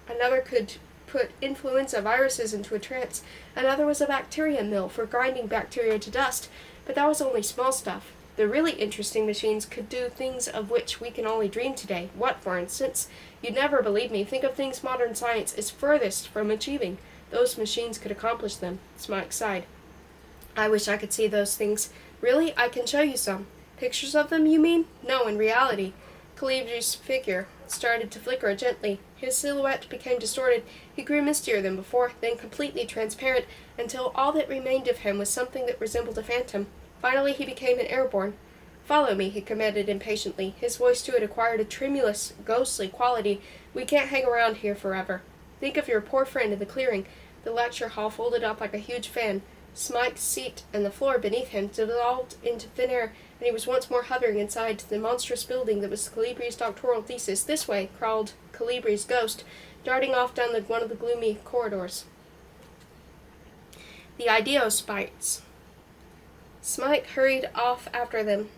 Another could put influenza viruses into a trance. Another was a bacteria mill for grinding bacteria to dust, but that was only small stuff. The really interesting machines could do things of which we can only dream today. What, for instance? You'd never believe me. Think of things modern science is furthest from achieving. Those machines could accomplish them. Smike sighed. I wish I could see those things. Really? I can show you some. Pictures of them, you mean? No, in reality. Calibri's figure started to flicker gently. His silhouette became distorted. He grew mistier than before, then completely transparent, until all that remained of him was something that resembled a phantom. Finally, he became an airborne. Follow me, he commanded impatiently. His voice, too, had acquired a tremulous, ghostly quality. We can't hang around here forever. Think of your poor friend in the clearing. The lecture hall folded up like a huge fan. Smike's seat and the floor beneath him dissolved into thin air, and he was once more hovering inside the monstrous building that was Calibri's doctoral thesis. This way, crawled Calibri's ghost, darting off down one of the gloomy corridors. The Ideospites. Smike hurried off after them,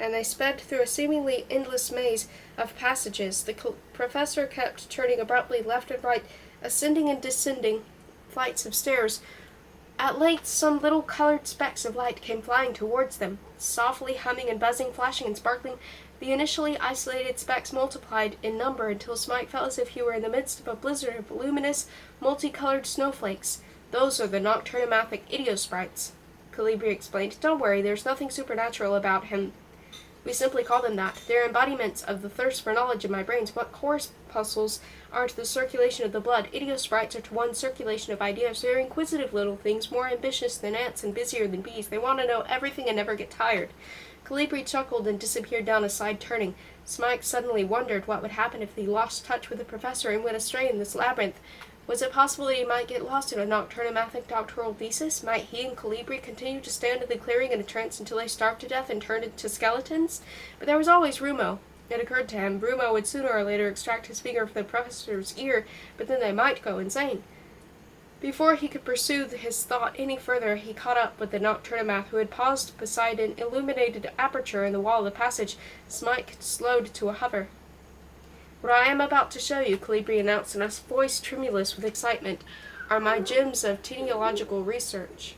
and they sped through a seemingly endless maze of passages. The professor kept turning abruptly left and right, ascending and descending flights of stairs. At length, some little colored specks of light came flying towards them, softly humming and buzzing, flashing and sparkling. The initially isolated specks multiplied in number until Smike felt as if he were in the midst of a blizzard of luminous, multicolored snowflakes. Those are the nocturnomathic Ideosprites, Calibri explained. Don't worry, there's nothing supernatural about him. We simply call them that. They're embodiments of the thirst for knowledge in my brains. What corpuscles are to the circulation of the blood. Ideosprites are to one's circulation of ideas. They're inquisitive little things, more ambitious than ants and busier than bees. They want to know everything and never get tired. Calibri chuckled and disappeared down a side turning. Smike suddenly wondered what would happen if he lost touch with the professor and went astray in this labyrinth. Was it possible that he might get lost in a nocturnomathic doctoral thesis? Might he and Calibri continue to stand in the clearing in a trance until they starved to death and turned into skeletons? But there was always Rumo. It occurred to him, Rumo would sooner or later extract his finger from the professor's ear, but then they might go insane. Before he could pursue his thought any further, he caught up with the nocturnomath, who had paused beside an illuminated aperture in the wall of the passage. Smike slowed to a hover. What I am about to show you, Calibri announced in a voice tremulous with excitement, are my gems of teleological research.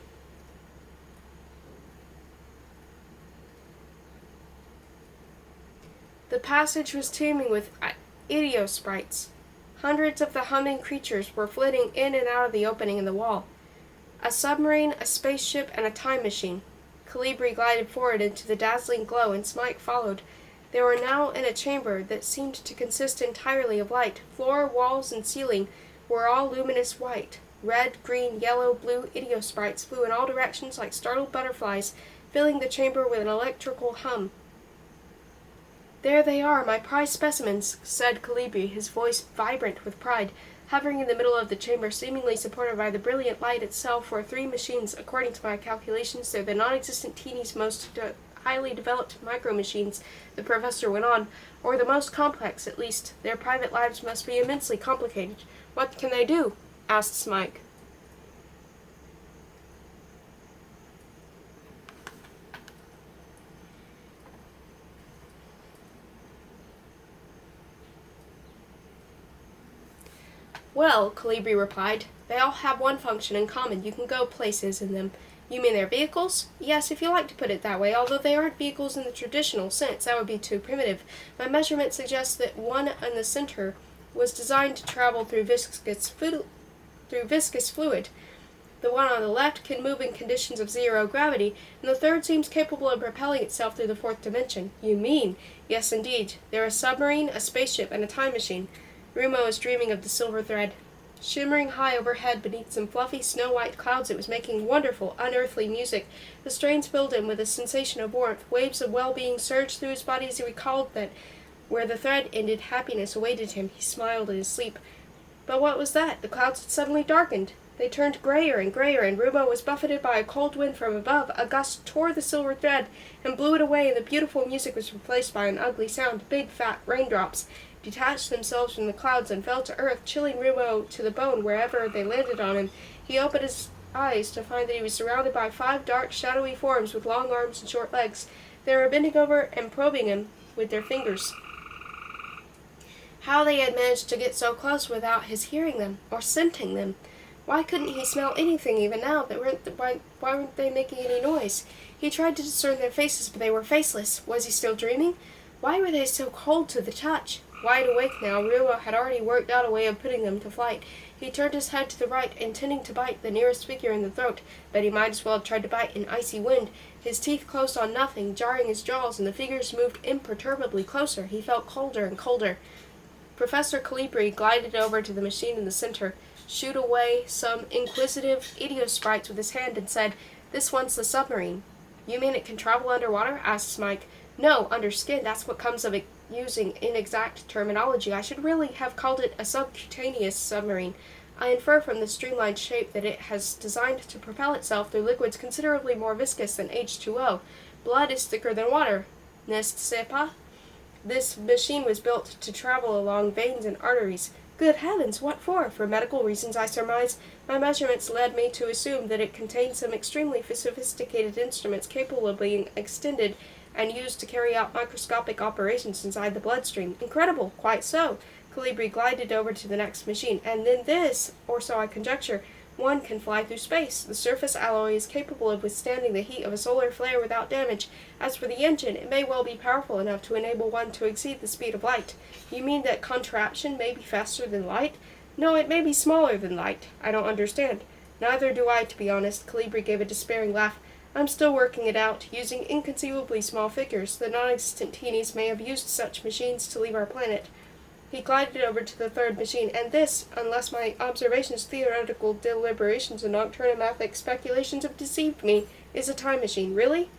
The passage was teeming with Ideosprites. Hundreds of the humming creatures were flitting in and out of the opening in the wall. A submarine, a spaceship, and a time machine. Calibri glided forward into the dazzling glow, and Smike followed. They were now in a chamber that seemed to consist entirely of light. Floor, walls, and ceiling were all luminous white. Red, green, yellow, blue Ideosprites flew in all directions like startled butterflies, filling the chamber with an electrical hum. There they are, my prize specimens, said Calibri, his voice vibrant with pride. Hovering in the middle of the chamber, seemingly supported by the brilliant light itself, were 3 machines. According to my calculations, they're the non-existent teenies most highly developed micro-machines, the professor went on, or the most complex, at least. Their private lives must be immensely complicated. What can they do? Asked Smike. Well, Calibri replied, they all have one function in common. You can go places in them. You mean they're vehicles? Yes, if you like to put it that way, although they aren't vehicles in the traditional sense. That would be too primitive. My measurement suggests that one in the center was designed to travel through viscous fluid. The one on the left can move in conditions of zero gravity, and the third seems capable of propelling itself through the 4th dimension. You mean? Yes, indeed. They're a submarine, a spaceship, and a time machine. Rumo is dreaming of the silver thread. Shimmering high overhead beneath some fluffy snow-white clouds, it was making wonderful, unearthly music. The strains filled him with a sensation of warmth. Waves of well-being surged through his body as he recalled that where the thread ended, happiness awaited him. He smiled in his sleep. But what was that? The clouds had suddenly darkened. They turned grayer, and Rumo was buffeted by a cold wind from above. A gust tore the silver thread and blew it away, and the beautiful music was replaced by an ugly sound. Big, fat raindrops detached themselves from the clouds and fell to earth, chilling Rumo to the bone wherever they landed on him. He opened his eyes to find that he was surrounded by 5 dark, shadowy forms with long arms and short legs. They were bending over and probing him with their fingers. How they had managed to get so close without his hearing them, or scenting them. Why couldn't he smell anything even now? Why weren't they making any noise? He tried to discern their faces, but they were faceless. Was he still dreaming? Why were they so cold to the touch? Wide awake now, Rumo had already worked out a way of putting them to flight. He turned his head to the right, intending to bite the nearest figure in the throat, but he might as well have tried to bite an icy wind. His teeth closed on nothing, jarring his jaws, and the figures moved imperturbably closer. He felt colder and colder. Professor Calibri glided over to the machine in the center, shooed away some inquisitive idiosprites with his hand, and said, "This one's the submarine." "You mean it can travel underwater?" asked Smike. "No, under skin. That's what comes of it using inexact terminology. I should really have called it a subcutaneous submarine. I infer from the streamlined shape that it has designed to propel itself through liquids considerably more viscous than H2O. Blood is thicker than water. N'est-ce pas? This machine was built to travel along veins and arteries. Good heavens, what for? For medical reasons, I surmise. My measurements led me to assume that it contained some extremely sophisticated instruments capable of being extended and used to carry out microscopic operations inside the bloodstream. Incredible, quite so. Calibri glided over to the next machine, and then this, or so I conjecture, one can fly through space. The surface alloy is capable of withstanding the heat of a solar flare without damage. As for the engine, it may well be powerful enough to enable one to exceed the speed of light. You mean that contraption may be faster than light? No, it may be smaller than light. I don't understand. Neither do I, to be honest. Calibri gave a despairing laugh. I'm still working it out, using inconceivably small figures. The non-existent teenies may have used such machines to leave our planet. He glided over to the third machine, and this, unless my observations, theoretical deliberations, and nocturnomathic speculations have deceived me, is a time machine. Really?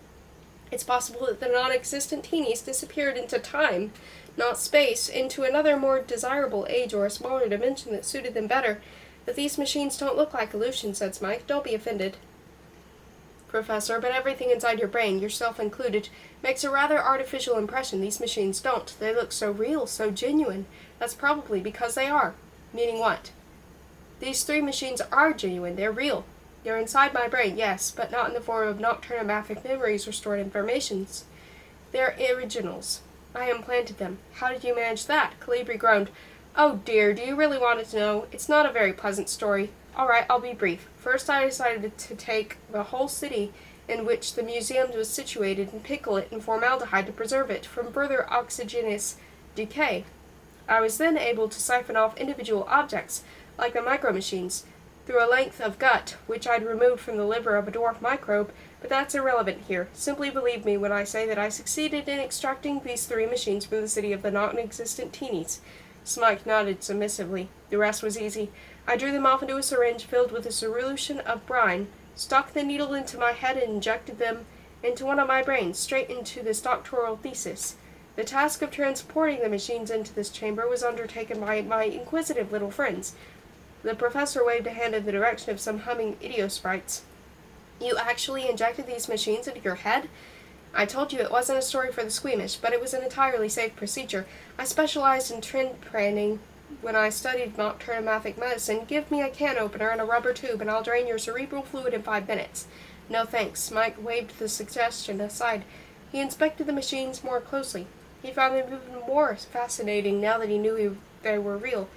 It's possible that the non-existent teenies disappeared into time, not space, into another more desirable age or a smaller dimension that suited them better. But these machines don't look like illusions, said Smike. Don't be offended, Professor, but everything inside your brain, yourself included, makes a rather artificial impression. These machines don't. They look so real, so genuine. That's probably because they are. Meaning what? These three machines are genuine. They're real. They're inside my brain, yes, but not in the form of nocturnomathic memories or stored informations. They're originals. I implanted them. How did you manage that? Calibri groaned. Oh dear, do you really want to know? It's not a very pleasant story. All right, I'll be brief. First, I decided to take the whole city in which the museum was situated and pickle it in formaldehyde to preserve it from further oxygenous decay. I was then able to siphon off individual objects, like the micro-machines, through a length of gut, which I'd removed from the liver of a dwarf microbe, but that's irrelevant here. Simply believe me when I say that I succeeded in extracting these three machines from the city of the non-existent teenies. Smike nodded submissively. The rest was easy. I drew them off into a syringe filled with a solution of brine, stuck the needle into my head, and injected them into one of my brains, straight into this doctoral thesis. The task of transporting the machines into this chamber was undertaken by my inquisitive little friends. The professor waved a hand in the direction of some humming idiosprites. You actually injected these machines into your head? I told you it wasn't a story for the squeamish, but it was an entirely safe procedure. I specialized in trend planning when I studied nocturnomathic medicine. Give me a can opener and a rubber tube, and I'll drain your cerebral fluid in 5 minutes. No thanks. Mike waved the suggestion aside. He inspected the machines more closely. He found them even more fascinating now that he knew they were real.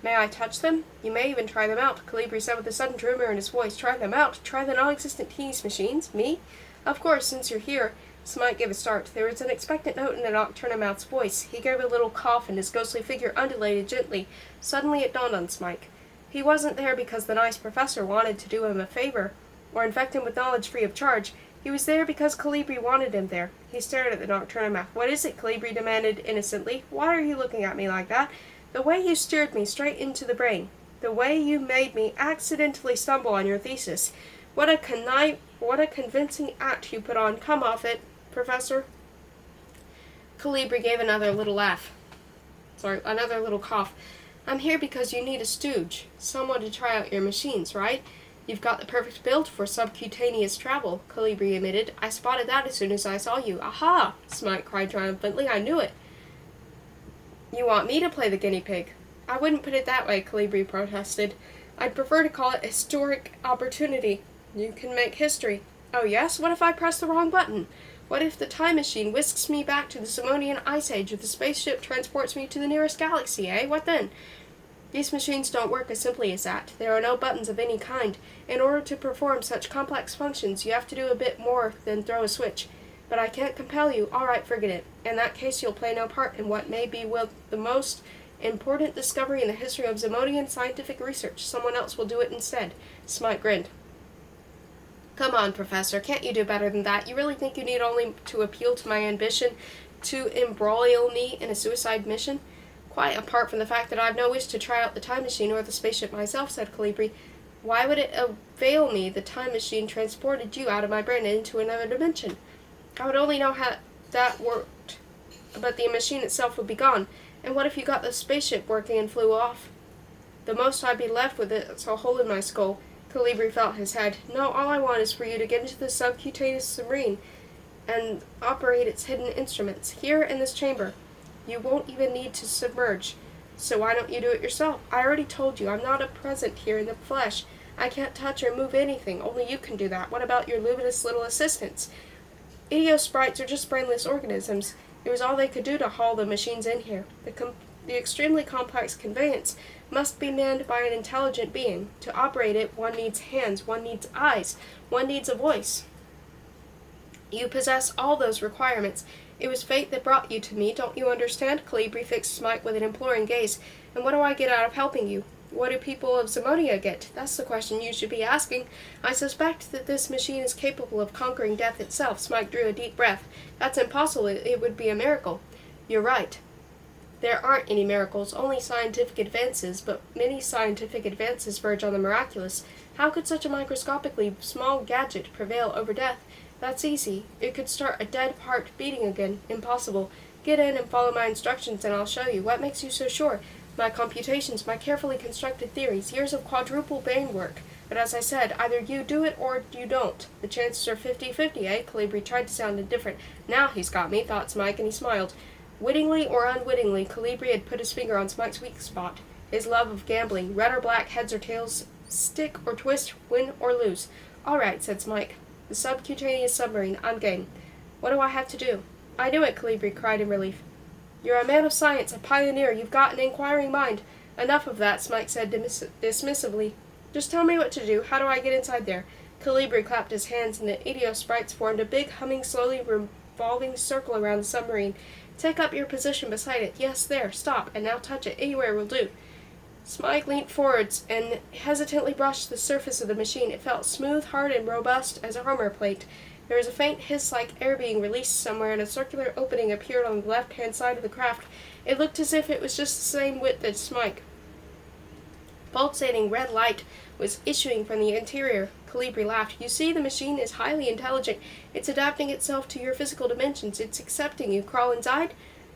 May I touch them? You may even try them out, Calibri said with a sudden tremor in his voice. Try them out? Try the non-existent teenies machines? Me? Of course, since you're here. Smike gave a start. There was an expectant note in the nocturnomath's voice. He gave a little cough, and his ghostly figure undulated gently. Suddenly it dawned on Smike. He wasn't there because the nice professor wanted to do him a favor, or infect him with knowledge free of charge. He was there because Calibri wanted him there. He stared at the nocturnomath. What is it? Calibri demanded innocently. Why are you looking at me like that? The way you steered me straight into the brain. The way you made me accidentally stumble on your thesis. What a convincing act you put on. Come off it, Professor. Calibri gave another little cough. I'm here because you need a stooge, someone to try out your machines, right? You've got the perfect build for subcutaneous travel, Calibri admitted. I spotted that as soon as I saw you. Aha! Smike cried triumphantly. I knew it. You want me to play the guinea pig? I wouldn't put it that way, Calibri protested. I'd prefer to call it a historic opportunity. You can make history. Oh yes? What if I press the wrong button? What if the time machine whisks me back to the Simonian Ice Age, or the spaceship transports me to the nearest galaxy, eh? What then? These machines don't work as simply as that. There are no buttons of any kind. In order to perform such complex functions, you have to do a bit more than throw a switch. But I can't compel you. All right, forget it. In that case, you'll play no part in what may be the most important discovery in the history of Zemodian scientific research. Someone else will do it instead. Smike grinned. Come on, Professor. Can't you do better than that? You really think you need only to appeal to my ambition to embroil me in a suicide mission? Quite apart from the fact that I've no wish to try out the time machine or the spaceship myself, said Calibri. Why would it avail me the time machine transported you out of my brain and into another dimension? I would only know how that worked, but the machine itself would be gone. And what if you got the spaceship working and flew off? The most I'd be left with is a hole in my skull. Calibri felt his head. No, all I want is for you to get into the subcutaneous submarine and operate its hidden instruments, here in this chamber. You won't even need to submerge, so why don't you do it yourself? I already told you, I'm not a present here in the flesh. I can't touch or move anything, only you can do that. What about your luminous little assistants? Idiosprites are just brainless organisms. It was all they could do to haul the machines in here. The extremely complex conveyance must be manned by an intelligent being. To operate it, one needs hands, one needs eyes, one needs a voice. You possess all those requirements. It was fate that brought you to me, don't you understand? Calibri fixed Smike with an imploring gaze. And what do I get out of helping you? What do people of Zemonia get? That's the question you should be asking. I suspect that this machine is capable of conquering death itself. Smike drew a deep breath. That's impossible. It would be a miracle. You're right. There aren't any miracles, only scientific advances, but many scientific advances verge on the miraculous. How could such a microscopically small gadget prevail over death? That's easy. It could start a dead heart beating again. Impossible. Get in and follow my instructions and I'll show you. What makes you so sure? My computations, my carefully constructed theories, years of quadruple brain work. But as I said, either you do it or you don't. The chances are 50-50, eh? Calibri tried to sound indifferent. Now he's got me, thought Smike, and he smiled. Wittingly or unwittingly, Calibri had put his finger on Smike's weak spot. His love of gambling, red or black, heads or tails, stick or twist, win or lose. All right, said Smike. The subcutaneous submarine, I'm game. What do I have to do? I knew it, Calibri cried in relief. You're a man of science, a pioneer. You've got an inquiring mind. Enough of that, Smike said dismissively. Just tell me what to do. How do I get inside there? Calibri clapped his hands, and the Idiosprites formed a big, humming, slowly revolving circle around the submarine. Take up your position beside it. Yes, there. Stop, and now touch it. Anywhere will do. Smike leant forwards and hesitantly brushed the surface of the machine. It felt smooth, hard, and robust as a armor plate. There was a faint hiss like air being released somewhere, and a circular opening appeared on the left-hand side of the craft. It looked as if it was just the same width as Smike. Pulsating red light was issuing from the interior. Calibri laughed. You see, the machine is highly intelligent. It's adapting itself to your physical dimensions. It's accepting you. Crawl inside?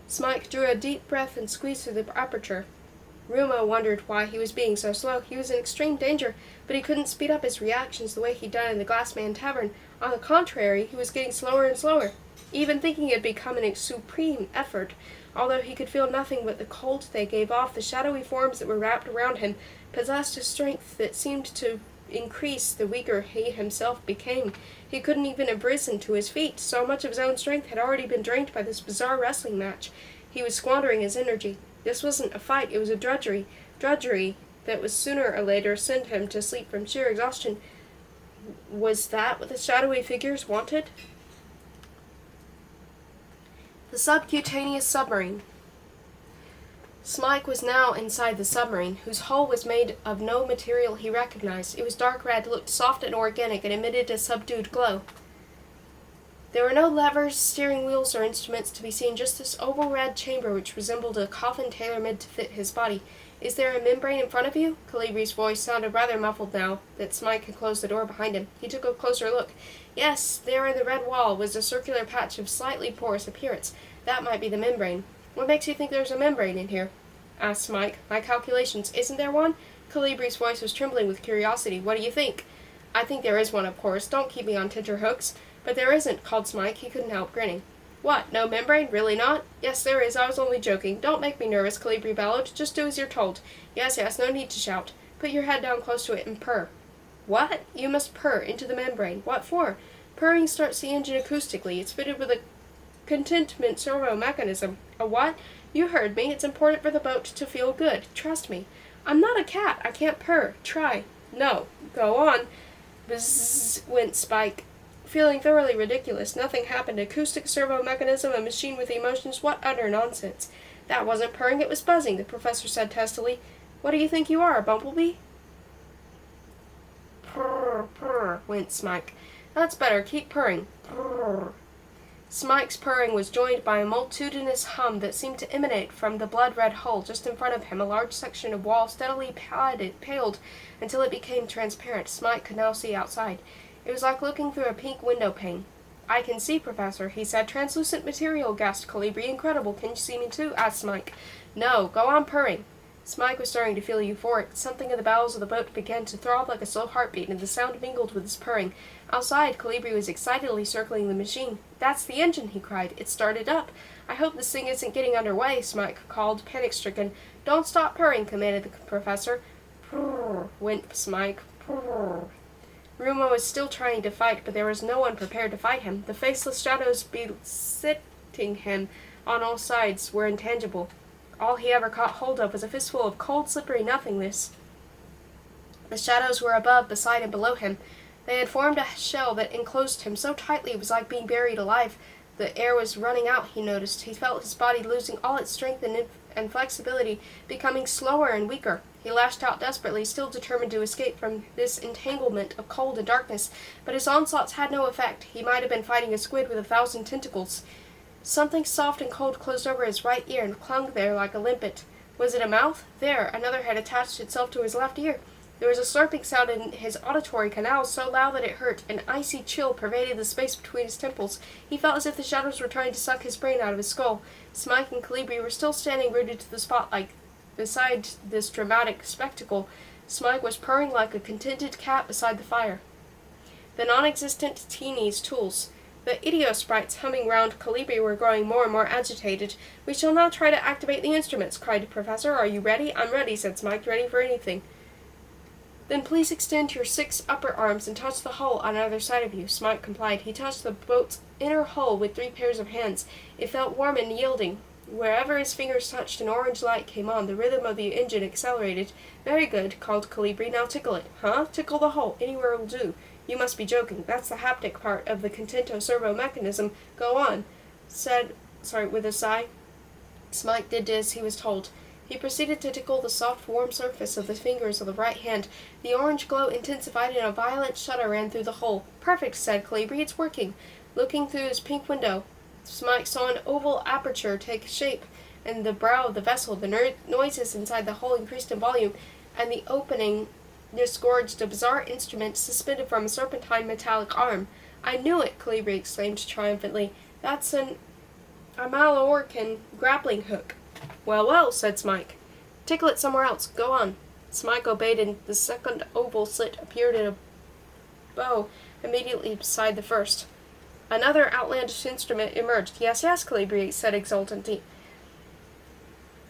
Smike drew a deep breath and squeezed through the aperture. Rumo wondered why he was being so slow. He was in extreme danger, but he couldn't speed up his reactions the way he'd done in the Glassman Tavern. On the contrary, he was getting slower and slower. Even thinking had become a supreme effort. Although he could feel nothing but the cold they gave off, the shadowy forms that were wrapped around him possessed a strength that seemed to increase the weaker he himself became. He couldn't even have risen to his feet. So much of his own strength had already been drained by this bizarre wrestling match. He was squandering his energy. This wasn't a fight, it was a drudgery that would sooner or later send him to sleep from sheer exhaustion. Was that what the shadowy figures wanted? The subcutaneous submarine. Smike was now inside the submarine, whose hull was made of no material he recognized. It was dark red, looked soft and organic, and emitted a subdued glow. There were no levers, steering wheels, or instruments to be seen, just this oval red chamber which resembled a coffin tailor-made to fit his body. Is there a membrane in front of you? Calibri's voice sounded rather muffled now that Smike had closed the door behind him. He took a closer look. Yes, there in the red wall was a circular patch of slightly porous appearance. That might be the membrane. What makes you think there's a membrane in here? Asked Smike. My calculations. Isn't there one? Calibri's voice was trembling with curiosity. What do you think? I think there is one, of course. Don't keep me on tenterhooks. But there isn't, called Smike. He couldn't help grinning. What, no membrane? Really not? Yes, there is. I was only joking. Don't make me nervous, Calibri bellowed. Just do as you're told. Yes, no need to shout. Put your head down close to it and purr. What? You must purr into the membrane. What for? Purring starts the engine acoustically. It's fitted with a contentment servo mechanism. A what? You heard me. It's important for the boat to feel good. Trust me. I'm not a cat. I can't purr. Try. No. Go on. Bzzz, went Spike. Feeling thoroughly ridiculous. Nothing happened. Acoustic servo mechanism, a machine with emotions. What utter nonsense. That wasn't purring, it was buzzing, the professor said testily. What do you think you are, a bumblebee? Purr, purr, went Smike. That's better. Keep purring. Purr. Smike's purring was joined by a multitudinous hum that seemed to emanate from the blood-red hull just in front of him. A large section of wall steadily paled until it became transparent. Smike could now see outside. It was like looking through a pink window pane. I can see, Professor, he said. Translucent material, gasped Colibri. Incredible. Can you see me too? Asked Smike. No, go on purring. Smike was starting to feel euphoric. Something in the bowels of the boat began to throb like a slow heartbeat, and the sound mingled with his purring. Outside, Colibri was excitedly circling the machine. That's the engine, he cried. It started up. I hope this thing isn't getting underway, Smike called, panic-stricken. Don't stop purring, commanded the professor. Purr, went Smike. Purr. Rumo was still trying to fight, but there was no one prepared to fight him. The faceless shadows besetting him on all sides were intangible. All he ever caught hold of was a fistful of cold, slippery nothingness. The shadows were above, beside, and below him. They had formed a shell that enclosed him so tightly it was like being buried alive. The air was running out, he noticed. He felt his body losing all its strength and flexibility, becoming slower and weaker. He lashed out desperately, still determined to escape from this entanglement of cold and darkness, but his onslaughts had no effect. He might have been fighting a squid with 1,000 tentacles. Something soft and cold closed over his right ear and clung there like a limpet. Was it a mouth? There, another had attached itself to his left ear. There was a slurping sound in his auditory canals so loud that it hurt. An icy chill pervaded the space between his temples. He felt as if the shadows were trying to suck his brain out of his skull. Smike and Colibri were still standing rooted to the spotlight. Beside this dramatic spectacle, Smike was purring like a contented cat beside the fire. The non-existent Teeny's tools. The idiosprites humming round Colibri were growing more and more agitated. We shall now try to activate the instruments, cried the professor. Are you ready? I'm ready, said Smike, ready for anything. Then please extend your 6 upper arms and touch the hull on either side of you. Smike complied. He touched the boat's inner hull with 3 pairs of hands. It felt warm and yielding. Wherever his fingers touched, an orange light came on. The rhythm of the engine accelerated. Very good, called Colibri. Now tickle it. Huh? Tickle the hull. Anywhere will do. You must be joking. That's the haptic part of the contento servo mechanism. Go on, with a sigh. Smike did as he was told. He proceeded to tickle the soft, warm surface of the fingers of the right hand. The orange glow intensified and a violent shudder ran through the hole. Perfect, said Colibri. It's working. Looking through his pink window, Smike saw an oval aperture take shape in the brow of the vessel. The noises inside the hole increased in volume, and the opening disgorged a bizarre instrument suspended from a serpentine metallic arm. I knew it, Colibri exclaimed triumphantly. That's a Malorcan grappling hook. Well, well, said Smike. Tickle it somewhere else. Go on. Smike obeyed, and the second oval slit appeared in a bow immediately beside the first. Another outlandish instrument emerged. Yes, yes, Colibri said exultantly.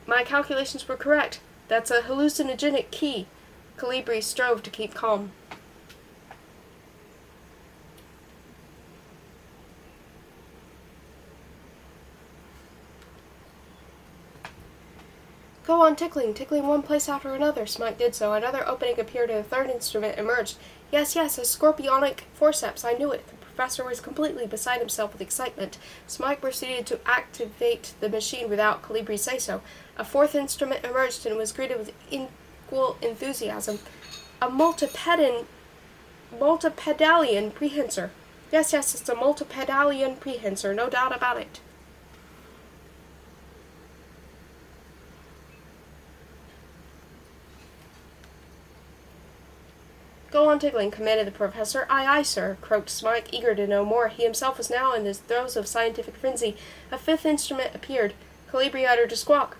My calculations were correct. That's a hallucinogenic key. Colibri strove to keep calm. Go on tickling one place after another. Smike did so. Another opening appeared and a third instrument emerged. Yes, yes, a scorpionic forceps. I knew it. The professor was completely beside himself with excitement. Smike proceeded to activate the machine without Colibri's say-so. A fourth instrument emerged and was greeted with equal enthusiasm. A multipedalian prehensor. Yes, yes, it's a multipedalian prehensor, no doubt about it. Go on tickling, commanded the professor. Aye, aye, sir, croaked Smike, eager to know more. He himself was now in the throes of scientific frenzy. A fifth instrument appeared. Colibri uttered a squawk.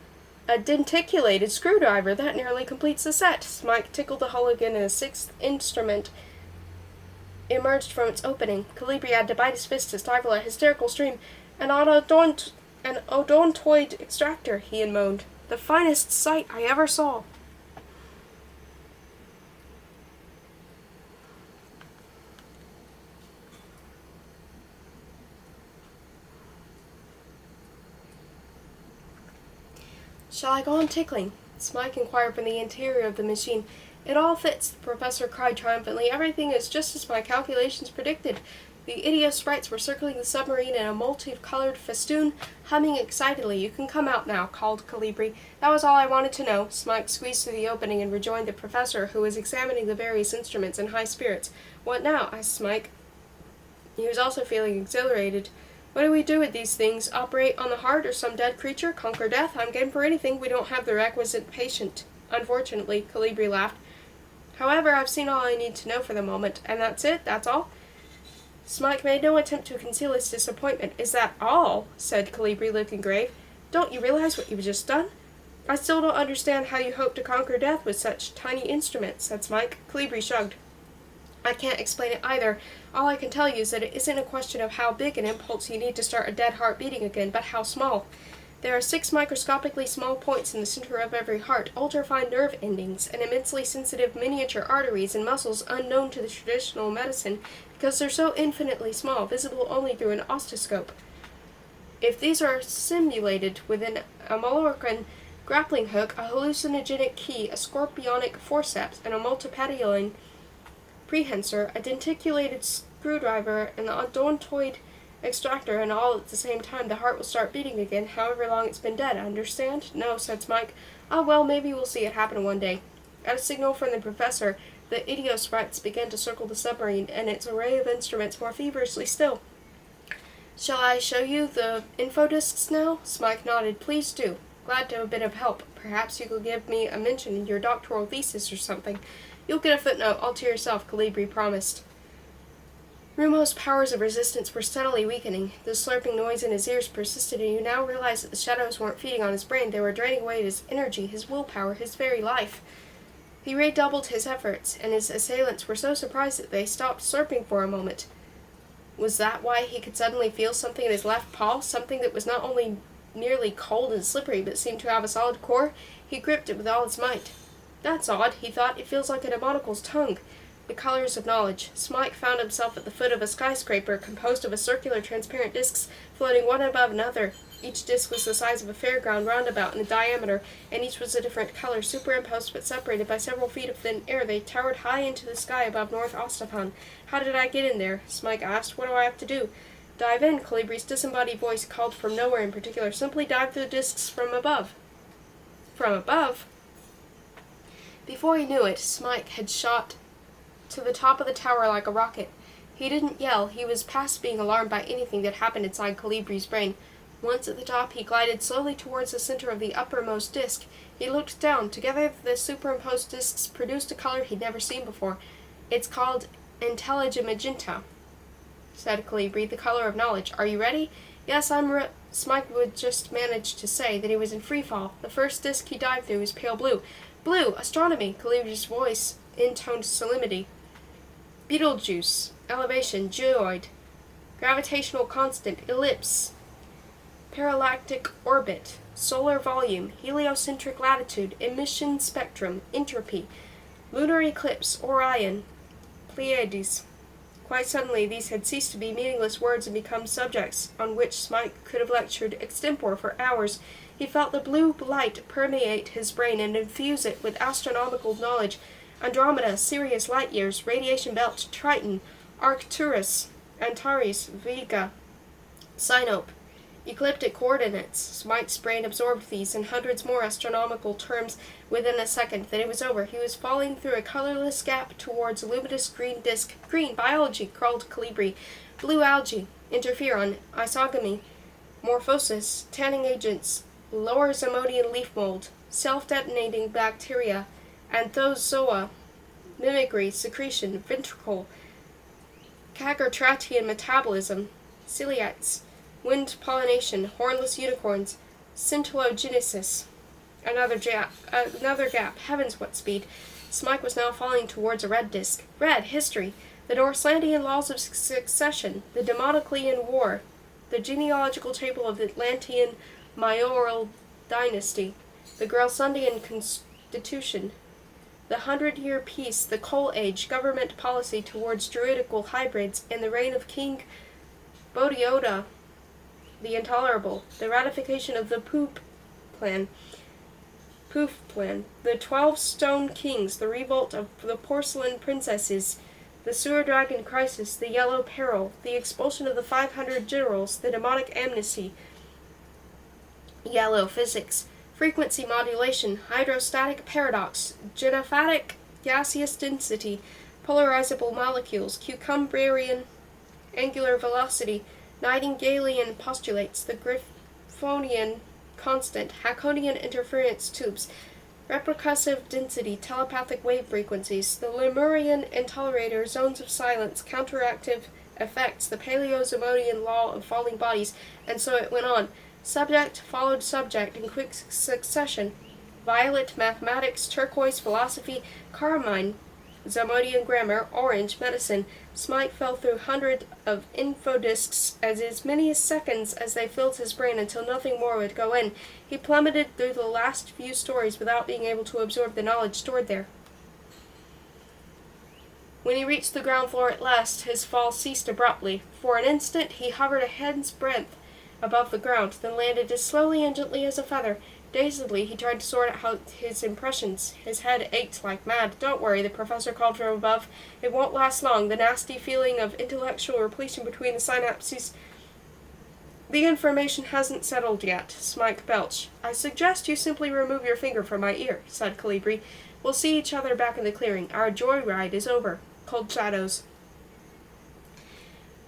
A denticulated screwdriver. That nearly completes the set. Smike tickled the hull again, and a sixth instrument emerged from its opening. Colibri had to bite his fist to stifle a hysterical scream. An odontoid extractor, he moaned. The finest sight I ever saw. Shall I go on tickling? Smike inquired from the interior of the machine. It all fits, the professor cried triumphantly. Everything is just as my calculations predicted. The idiot sprites were circling the submarine in a multicolored festoon, humming excitedly. You can come out now, called Calibri. That was all I wanted to know. Smike squeezed through the opening and rejoined the professor, who was examining the various instruments in high spirits. What now? Asked Smike. He was also feeling exhilarated. What do we do with these things? Operate on the heart or some dead creature? Conquer death? I'm game for anything. We don't have the requisite patient. Unfortunately, Calibri laughed. However, I've seen all I need to know for the moment. And that's it? That's all? Smike made no attempt to conceal his disappointment. Is that all? Said Calibri, looking grave. Don't you realize what you've just done? I still don't understand how you hope to conquer death with such tiny instruments, said Smike. Calibri shrugged. I can't explain it either. All I can tell you is that it isn't a question of how big an impulse you need to start a dead heart beating again, but how small. There are 6 microscopically small points in the center of every heart, ultrafine nerve endings, and immensely sensitive miniature arteries and muscles unknown to the traditional medicine because they're so infinitely small, visible only through an ostoscope. If these are simulated within a Mallorcan grappling hook, a hallucinogenic key, a scorpionic forceps, and a multipedalian prehensor, a denticulated screwdriver, and the odontoid extractor, and all at the same time, the heart will start beating again, however long it's been dead. Understand? No, said Smike. Ah, well, maybe we'll see it happen one day. At a signal from the professor, the idiosprites began to circle the submarine and its array of instruments more feverishly still. Shall I show you the infodiscs now? Smike nodded. Please do. Glad to have been of help. Perhaps you could give me a mention in your doctoral thesis or something. You'll get a footnote all to yourself, Calibri promised. Rumo's powers of resistance were steadily weakening. The slurping noise in his ears persisted, and he now realized that the shadows weren't feeding on his brain. They were draining away his energy, his willpower, his very life. He redoubled his efforts, and his assailants were so surprised that they stopped slurping for a moment. Was that why he could suddenly feel something in his left paw, something that was not only nearly cold and slippery, but seemed to have a solid core? He gripped it with all his might. That's odd, he thought. It feels like a demonical's tongue. The colors of knowledge. Smike found himself at the foot of a skyscraper composed of a circular transparent discs floating one above another. Each disc was the size of a fairground roundabout in diameter, and each was a different color, superimposed but separated by several feet of thin air. They towered high into the sky above North Ostafan. How did I get in there? Smike asked. What do I have to do? Dive in, Calibri's disembodied voice called from nowhere in particular. Simply dive through the discs from above. From above? Before he knew it, Smike had shot to the top of the tower like a rocket. He didn't yell. He was past being alarmed by anything that happened inside Calibri's brain. Once at the top, he glided slowly towards the center of the uppermost disc. He looked down. Together, the superimposed discs produced a color he'd never seen before. It's called intelligimagenta, said Calibri, the color of knowledge. Are you ready? Yes, I'm Smike would just manage to say that he was in free fall. The first disc he dived through was pale blue. Blue! Astronomy! Calibri's voice intoned solemnity. Betelgeuse. Elevation. Geoid. Gravitational constant. Ellipse. Parallactic orbit. Solar volume. Heliocentric latitude. Emission spectrum. Entropy. Lunar eclipse. Orion. Pleiades. Quite suddenly, these had ceased to be meaningless words and become subjects on which Smike could have lectured extempore for hours. He felt the blue light permeate his brain and infuse it with astronomical knowledge. Andromeda, Sirius light years, radiation belt, Triton, Arcturus, Antares, Vega, Sinope, ecliptic coordinates. Smike's brain absorbed these and hundreds more astronomical terms within a second. Then it was over. He was falling through a colorless gap towards a luminous green disk. Green, biology, crawled Calibri. Blue algae, interferon, isogamy, morphosis, tanning agents, lower Zamodian leaf mold, self-detonating bacteria, anthozoa, mimicry, secretion, ventricle, Cagertratian metabolism, ciliates, wind pollination, hornless unicorns, scintillogenesis. Another gap. Heavens, what speed. Smike was now falling towards a red disk. Red, history, the Northlandian laws of succession, the Demodoclean War, the genealogical table of the Atlantean Mayoral dynasty, the Grelsundian constitution, the 100-year peace, the Coal Age, government policy towards druidical hybrids, and the reign of King Bodhioda the Intolerable, the ratification of the Poop Plan, Poof plan. The 12 Stone Kings, the revolt of the porcelain princesses, the sewer dragon crisis, the yellow peril, the expulsion of the 500 generals, the demonic amnesty, yellow physics, frequency modulation, hydrostatic paradox, genophatic gaseous density, polarizable molecules, Cucumbrian angular velocity, Nightingalian postulates, the Griffonian constant, Hackonian interference tubes, repercussive density, telepathic wave frequencies, the Lemurian intolerator, zones of silence, counteractive effects, the Paleozomodian law of falling bodies, and so it went on. Subject followed subject in quick succession. Violet, mathematics, turquoise, philosophy, carmine, Zomodian grammar, orange, medicine. Smike fell through hundreds of infodiscs as many seconds as they filled his brain until nothing more would go in. He plummeted through the last few stories without being able to absorb the knowledge stored there. When he reached the ground floor at last, his fall ceased abruptly. For an instant he hovered a hand's breadth above the ground, then landed as slowly and gently as a feather. Dazedly, he tried to sort out his impressions. His head ached like mad. "Don't worry," the professor called from above. "It won't last long. The nasty feeling of intellectual repletion between the synapses. The information hasn't settled yet." Smike belched. "I suggest you simply remove your finger from my ear," said Calibri. "We'll see each other back in the clearing. Our joyride is over." Cold shadows.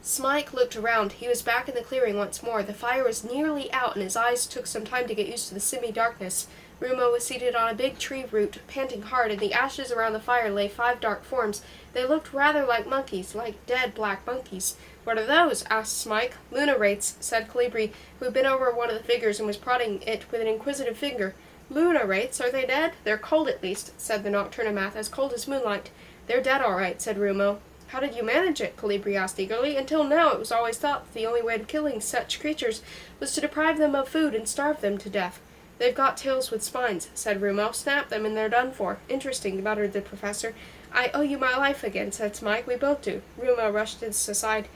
Smike looked around. He was back in the clearing once more. The fire was nearly out, and his eyes took some time to get used to the semi-darkness. Rumo was seated on a big tree root, panting hard. In the ashes around the fire lay 5 dark forms. They looked rather like monkeys, like dead black monkeys. "What are those?" asked Smike. "Luna wraiths," said Calibri, who had been over one of the figures and was prodding it with an inquisitive finger. "Luna wraiths? Are they dead?" "They're cold, at least," said the Nocturnomath, "as cold as moonlight." "They're dead, all right," said Rumo. "How did you manage it?" Calibri asked eagerly. "Until now it was always thought that the only way of killing such creatures was to deprive them of food and starve them to death." "They've got tails with spines," said Rumo. "Snap them and they're done for." "Interesting," muttered the professor. "I owe you my life again," said Smike. "We both do." Rumo rushed us aside.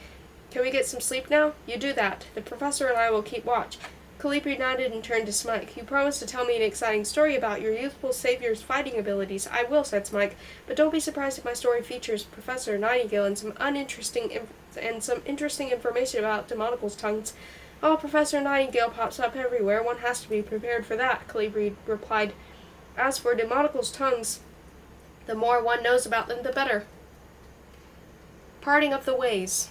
"Can we get some sleep now?" "You do that. The professor and I will keep watch." Calibri nodded and turned to Smike. "You promised to tell me an exciting story about your youthful savior's fighting abilities." "I will," said Smike, "but don't be surprised if my story features Professor Nightingale and some interesting information about demonicals' tongues." "Oh, Professor Nightingale pops up everywhere. One has to be prepared for that," Calibri replied. "As for demonicals' tongues, the more one knows about them, the better." Parting of the ways.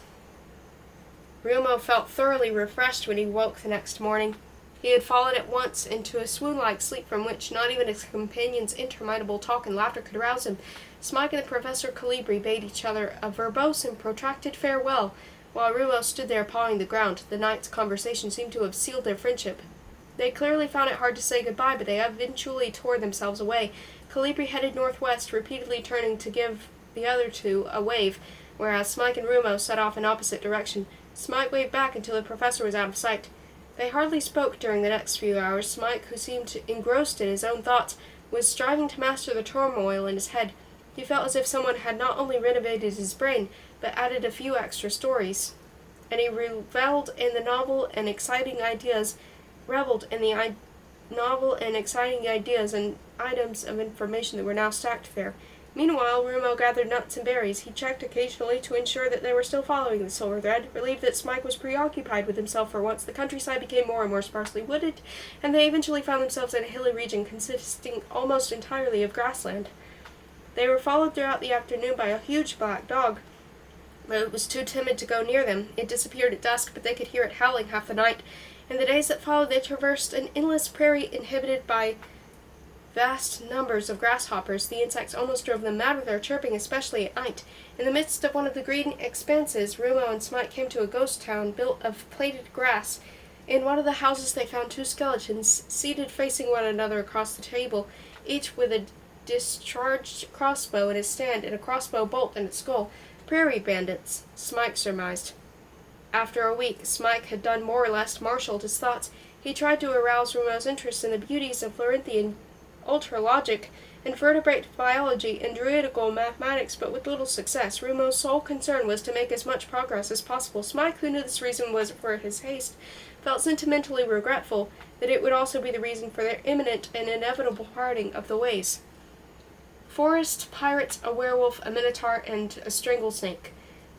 Rumo felt thoroughly refreshed when he woke the next morning. He had fallen at once into a swoon-like sleep from which not even his companion's interminable talk and laughter could rouse him. Smike and the Professor Calibri bade each other a verbose and protracted farewell, while Rumo stood there pawing the ground. The night's conversation seemed to have sealed their friendship. They clearly found it hard to say goodbye, but they eventually tore themselves away. Calibri headed northwest, repeatedly turning to give the other two a wave, whereas Smike and Rumo set off in opposite direction. Smike waved back until the professor was out of sight. They hardly spoke during the next few hours. Smike, who seemed engrossed in his own thoughts, was striving to master the turmoil in his head. He felt as if someone had not only renovated his brain, but added a few extra stories. And he reveled in the novel and exciting ideas and items of information that were now stacked there. Meanwhile, Rumo gathered nuts and berries. He checked occasionally to ensure that they were still following the silver thread. Relieved that Smike was preoccupied with himself for once, the countryside became more and more sparsely wooded, and they eventually found themselves in a hilly region consisting almost entirely of grassland. They were followed throughout the afternoon by a huge black dog, but it was too timid to go near them. It disappeared at dusk, but they could hear it howling half the night. In the days that followed, they traversed an endless prairie inhabited by vast numbers of grasshoppers. The insects almost drove them mad with their chirping, especially at night. In the midst of one of the green expanses, Rumo and Smike came to a ghost town built of plaited grass. In one of the houses they found 2 skeletons, seated facing one another across the table, each with a discharged crossbow in his stand and a crossbow bolt in its skull. "Prairie bandits," Smike surmised. After a week, Smike had done more or less marshaled his thoughts. He tried to arouse Rumo's interest in the beauties of Florenthian ultra-logic, invertebrate biology, and druidical mathematics, but with little success. Rumo's sole concern was to make as much progress as possible. Smike, who knew this reason was for his haste, felt sentimentally regretful that it would also be the reason for their imminent and inevitable parting of the ways. Forest, pirates, a werewolf, a minotaur, and a stranglesnake.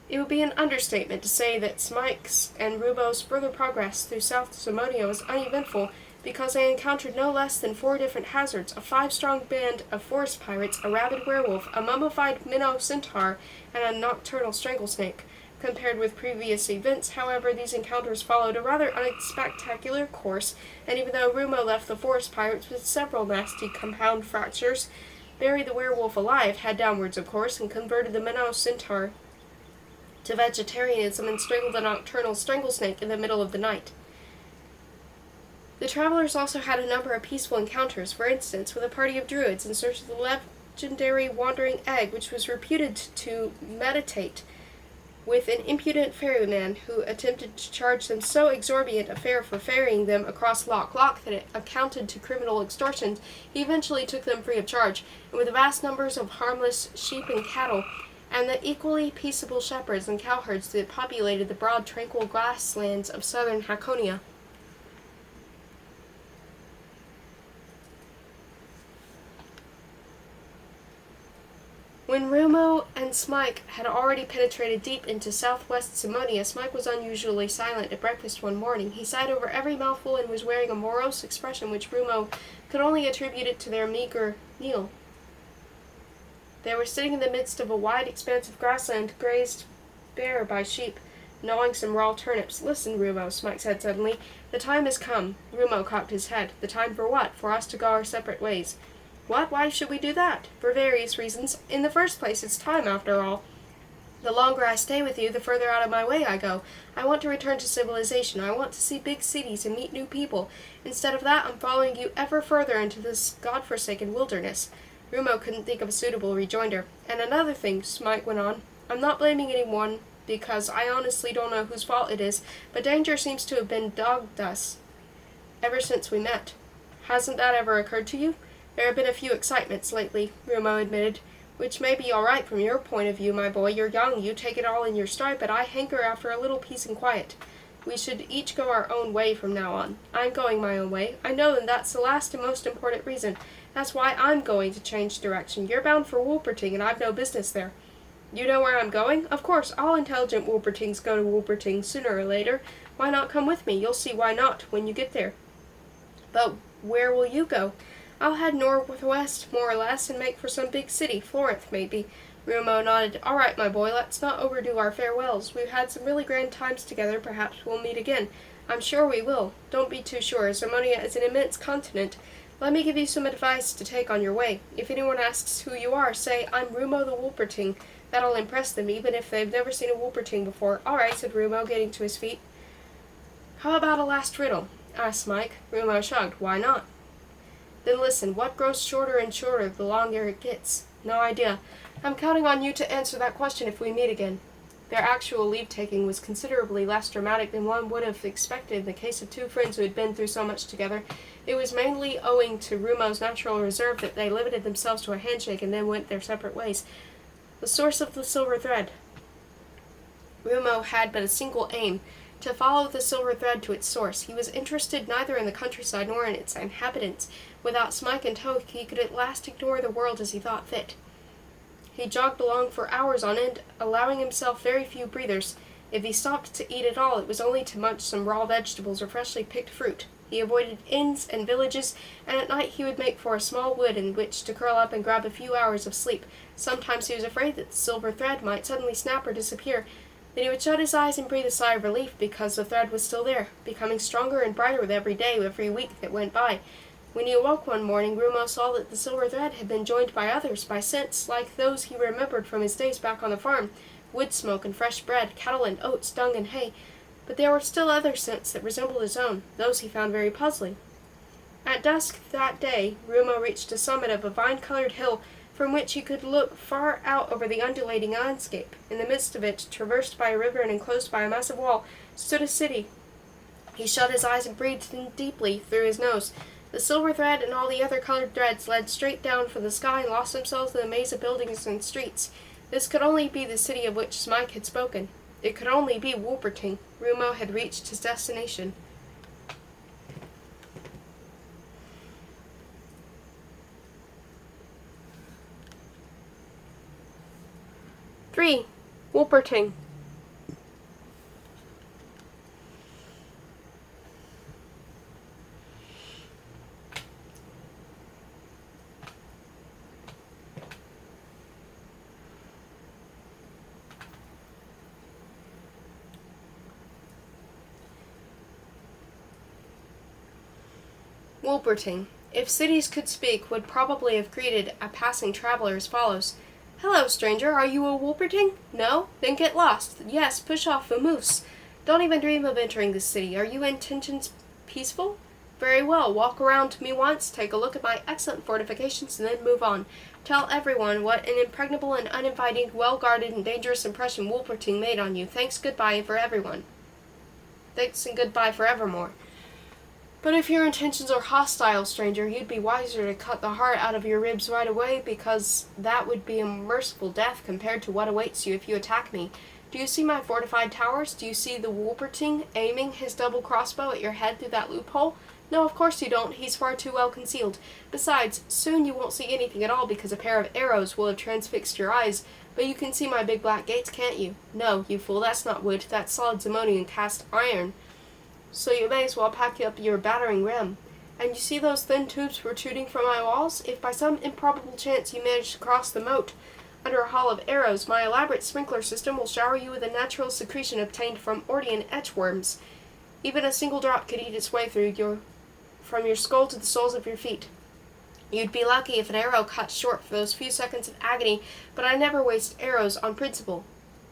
It would be an understatement to say that Smike's and Rumo's further progress through South Simonia was uneventful, because they encountered no less than 4 different hazards: a 5-strong band of forest pirates, a rabid werewolf, a mummified minnow centaur, and a nocturnal stranglesnake. Compared with previous events, however, these encounters followed a rather unspectacular course, and even though Rumo left the forest pirates with several nasty compound fractures, buried the werewolf alive, head downwards of course, and converted the minnow centaur to vegetarianism and strangled the nocturnal stranglesnake in the middle of the night. The travelers also had a number of peaceful encounters, for instance, with a party of druids in search of the legendary wandering egg, which was reputed to meditate, with an impudent ferryman who attempted to charge them so exorbitant a fare for ferrying them across Loch Loch that it amounted to criminal extortion. He eventually took them free of charge, and with the vast numbers of harmless sheep and cattle, and the equally peaceable shepherds and cowherds that populated the broad, tranquil grasslands of southern Hakonia. When Rumo and Smike had already penetrated deep into southwest Simonia, Smike was unusually silent at breakfast one morning. He sighed over every mouthful and was wearing a morose expression which Rumo could only attribute it to their meager meal. They were sitting in the midst of a wide expanse of grassland grazed bare by sheep, gnawing some raw turnips. "Listen, Rumo," Smike said suddenly. "The time has come." Rumo cocked his head. "The time for what?" "For us to go our separate ways." "What? Why should we do that?" "For various reasons. In the first place, it's time, after all. The longer I stay with you, the further out of my way I go. I want to return to civilization. I want to see big cities and meet new people. Instead of that, I'm following you ever further into this godforsaken wilderness." Rumo couldn't think of a suitable rejoinder. "And another thing," Smike went on. "I'm not blaming anyone, because I honestly don't know whose fault it is, but danger seems to have been dogged us ever since we met. Hasn't that ever occurred to you?" "There have been a few excitements lately," Rumo admitted, "which may be all right from your point of view, my boy. You're young, you take it all in your stride, but I hanker after a little peace and quiet. We should each go our own way from now on. I'm going my own way. I know, and that's the last and most important reason. That's why I'm going to change direction. You're bound for Wolperting, and I've no business there." "You know where I'm going?" "Of course, all intelligent Wolpertings go to Wolperting sooner or later. Why not come with me? You'll see why not when you get there." "But where will you go?" "I'll head northwest, more or less, and make for some big city, Florinth, maybe." Rumo nodded. "All right, my boy, let's not overdo our farewells. We've had some really grand times together. Perhaps we'll meet again." "I'm sure we will." "Don't be too sure. Simonia is an immense continent. Let me give you some advice to take on your way. If anyone asks who you are, say, 'I'm Rumo the Wolperting.' That'll impress them, even if they've never seen a Wolperting before." "All right," said Rumo, getting to his feet. "How about a last riddle?" asked Smike. Rumo shrugged. "Why not?" "Then listen, what grows shorter and shorter the longer it gets?" "No idea. I'm counting on you to answer that question if we meet again." Their actual leave-taking was considerably less dramatic than one would have expected in the case of two friends who had been through so much together. It was mainly owing to Rumo's natural reserve that they limited themselves to a handshake and then went their separate ways. The source of the silver thread. Rumo had but a single aim: to follow the silver thread to its source. He was interested neither in the countryside nor in its inhabitants. Without Smike and tow, he could at last ignore the world as he thought fit. He jogged along for hours on end, allowing himself very few breathers. If he stopped to eat at all, it was only to munch some raw vegetables or freshly picked fruit. He avoided inns and villages, and at night he would make for a small wood in which to curl up and grab a few hours of sleep. Sometimes he was afraid that the silver thread might suddenly snap or disappear. Then he would shut his eyes and breathe a sigh of relief, because the thread was still there, becoming stronger and brighter with every day, every week that went by. When he awoke one morning, Rumo saw that the silver thread had been joined by others, by scents like those he remembered from his days back on the farm: wood smoke and fresh bread, cattle and oats, dung and hay. But there were still other scents that resembled his own. Those he found very puzzling. At dusk that day, Rumo reached the summit of a vine-colored hill from which he could look far out over the undulating landscape. In the midst of it, traversed by a river and enclosed by a massive wall, stood a city. He shut his eyes and breathed in deeply through his nose. The silver thread and all the other colored threads led straight down from the sky and lost themselves in the maze of buildings and streets. This could only be the city of which Smike had spoken. It could only be Wolperting. Rumo had reached his destination. "3. Wolperting." Wolperting, if cities could speak, would probably have greeted a passing traveler as follows. "Hello, stranger, are you a Wolperting? No? Then get lost. Yes, push off, vamoose. Don't even dream of entering this city. Are your intentions peaceful? Very well, walk around me once, take a look at my excellent fortifications, and then move on. Tell everyone what an impregnable and uninviting, well-guarded and dangerous impression Wolperting made on you. Thanks, goodbye for everyone. Thanks and goodbye forevermore. But if your intentions are hostile, stranger, you'd be wiser to cut the heart out of your ribs right away, because that would be a merciful death compared to what awaits you if you attack me. Do you see my fortified towers? Do you see the Wolperting aiming his double crossbow at your head through that loophole? No, of course you don't. He's far too well concealed. Besides, soon you won't see anything at all because a pair of arrows will have transfixed your eyes. But you can see my big black gates, can't you? No, you fool, that's not wood. That's solid Zamonian cast iron. So you may as well pack up your battering ram. And you see those thin tubes protruding from my walls? If by some improbable chance you manage to cross the moat under a haul of arrows, my elaborate sprinkler system will shower you with a natural secretion obtained from Ordian etchworms. Even a single drop could eat its way from your skull to the soles of your feet. You'd be lucky if an arrow cut short for those few seconds of agony, but I never waste arrows on principle.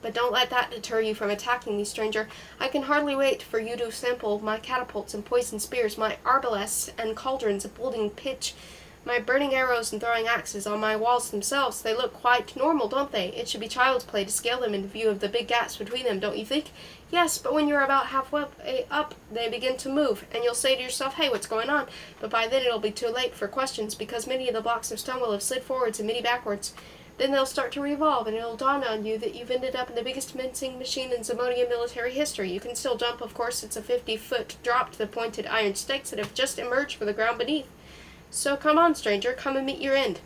But don't let that deter you from attacking me, stranger. I can hardly wait for you to sample my catapults and poisoned spears, my arbalests and cauldrons of boiling pitch, my burning arrows and throwing axes on my walls themselves. They look quite normal, don't they? It should be child's play to scale them in view of the big gaps between them, don't you think? Yes, but when you're about halfway up, they begin to move, and you'll say to yourself, hey, what's going on? But by then it'll be too late for questions, because many of the blocks of stone will have slid forwards and many backwards. Then they'll start to revolve, and it'll dawn on you that you've ended up in the biggest mincing machine in Zamonian military history. You can still jump, of course. It's a 50-foot drop to the pointed iron stakes that have just emerged from the ground beneath. So come on, stranger, come and meet your end.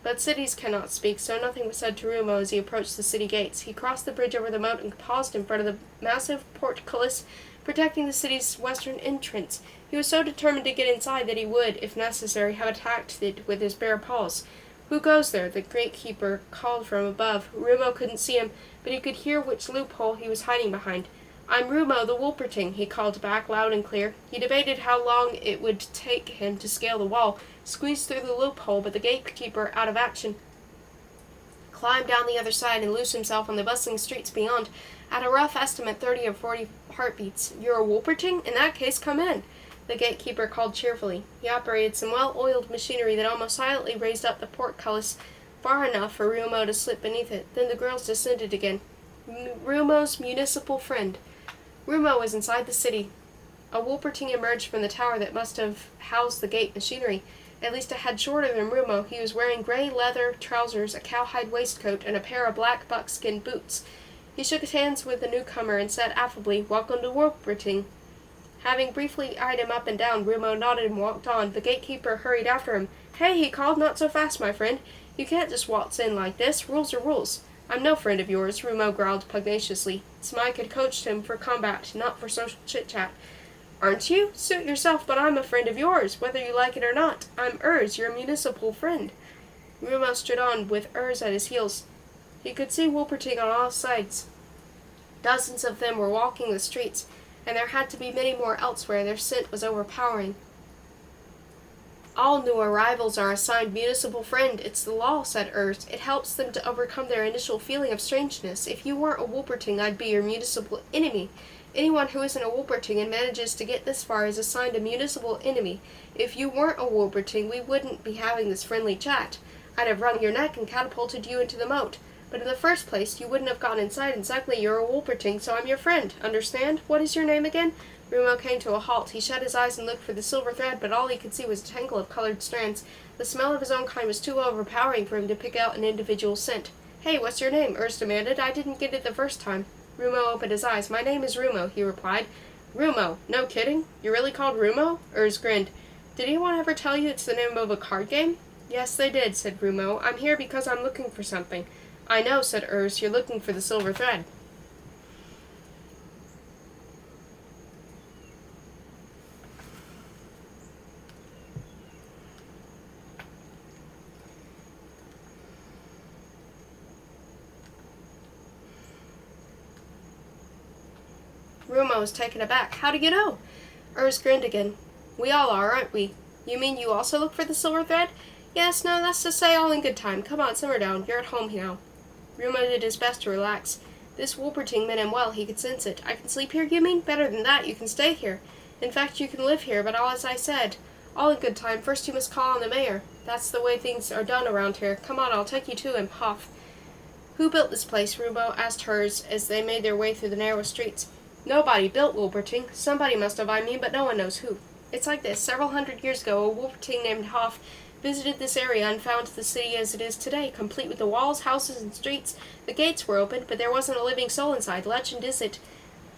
But cities cannot speak, so nothing was said to Rumo as he approached the city gates. He crossed the bridge over the moat and paused in front of the massive portcullis protecting the city's western entrance. He was so determined to get inside that he would, if necessary, have attacked it with his bare paws. Who goes there? The gatekeeper called from above. Rumo couldn't see him, but he could hear which loophole he was hiding behind. I'm Rumo, the Wolperting, he called back loud and clear. He debated how long it would take him to scale the wall, squeeze through the loophole, but the gatekeeper, out of action, climbed down the other side and loosed himself on the bustling streets beyond. At a rough estimate, 30 or 40 heartbeats. You're a Wolperting? In that case, come in. The gatekeeper called cheerfully. He operated some well-oiled machinery that almost silently raised up the portcullis far enough for Rumo to slip beneath it. Then the grills descended again. Rumo's municipal friend. Rumo was inside the city. A Wolperting emerged from the tower that must have housed the gate machinery. At least a head shorter than Rumo. He was wearing gray leather trousers, a cowhide waistcoat, and a pair of black buckskin boots. He shook hands with the newcomer and said affably, "Welcome to Wolperting." Having briefly eyed him up and down, Rumo nodded and walked on. The gatekeeper hurried after him. Hey, he called, not so fast, my friend. You can't just waltz in like this. Rules are rules. I'm no friend of yours, Rumo growled pugnaciously. Smike had coached him for combat, not for social chit-chat. Aren't you? Suit yourself, but I'm a friend of yours, whether you like it or not. I'm Urs, your municipal friend. Rumo stood on, with Urs at his heels. He could see Wolperting on all sides. Dozens of them were walking the streets, and there had to be many more elsewhere. Their scent was overpowering. All new arrivals are assigned municipal friend. It's the law, said Urs. It helps them to overcome their initial feeling of strangeness. If you weren't a Wolperting, I'd be your municipal enemy. Anyone who isn't a Wolperting and manages to get this far is assigned a municipal enemy. If you weren't a Wolperting, we wouldn't be having this friendly chat. I'd have wrung your neck and catapulted you into the moat. But in the first place, you wouldn't have gotten inside, and secondly, you're a Wolperting, so I'm your friend. Understand? What is your name again? Rumo came to a halt. He shut his eyes and looked for the silver thread, but all he could see was a tangle of colored strands. The smell of his own kind was too overpowering for him to pick out an individual scent. "Hey, what's your name?" Urs demanded. "I didn't get it the first time." Rumo opened his eyes. "My name is Rumo," he replied. "Rumo? No kidding? You're really called Rumo?" Urs grinned. "Did anyone ever tell you it's the name of a card game?" "Yes, they did," said Rumo. "I'm here because I'm looking for something." "I know," said Urs. "You're looking for the silver thread." Rumo was taken aback. "How do you know?" Urs grinned again. "We all are, aren't we?" "You mean you also look for the silver thread?" "Yes, no, that's to say all in good time. Come on, simmer down. You're at home now." Rumo did his best to relax. This Wolperting meant him well. He could sense it. "I can sleep here, you mean? Better than that, you can stay here. In fact, you can live here, but all as I said. All in good time. First you must call on the mayor. That's the way things are done around here. Come on, I'll take you to him. Hoff." "Who built this place?" Rumo asked hers as they made their way through the narrow streets. "Nobody built Wolperting. Somebody must have, I mean, but no one knows who. It's like this. Several hundred years ago, a Wolperting named Hoff visited this area and found the city as it is today, complete with the walls, houses, and streets. The gates were open, but there wasn't a living soul inside. Legend is it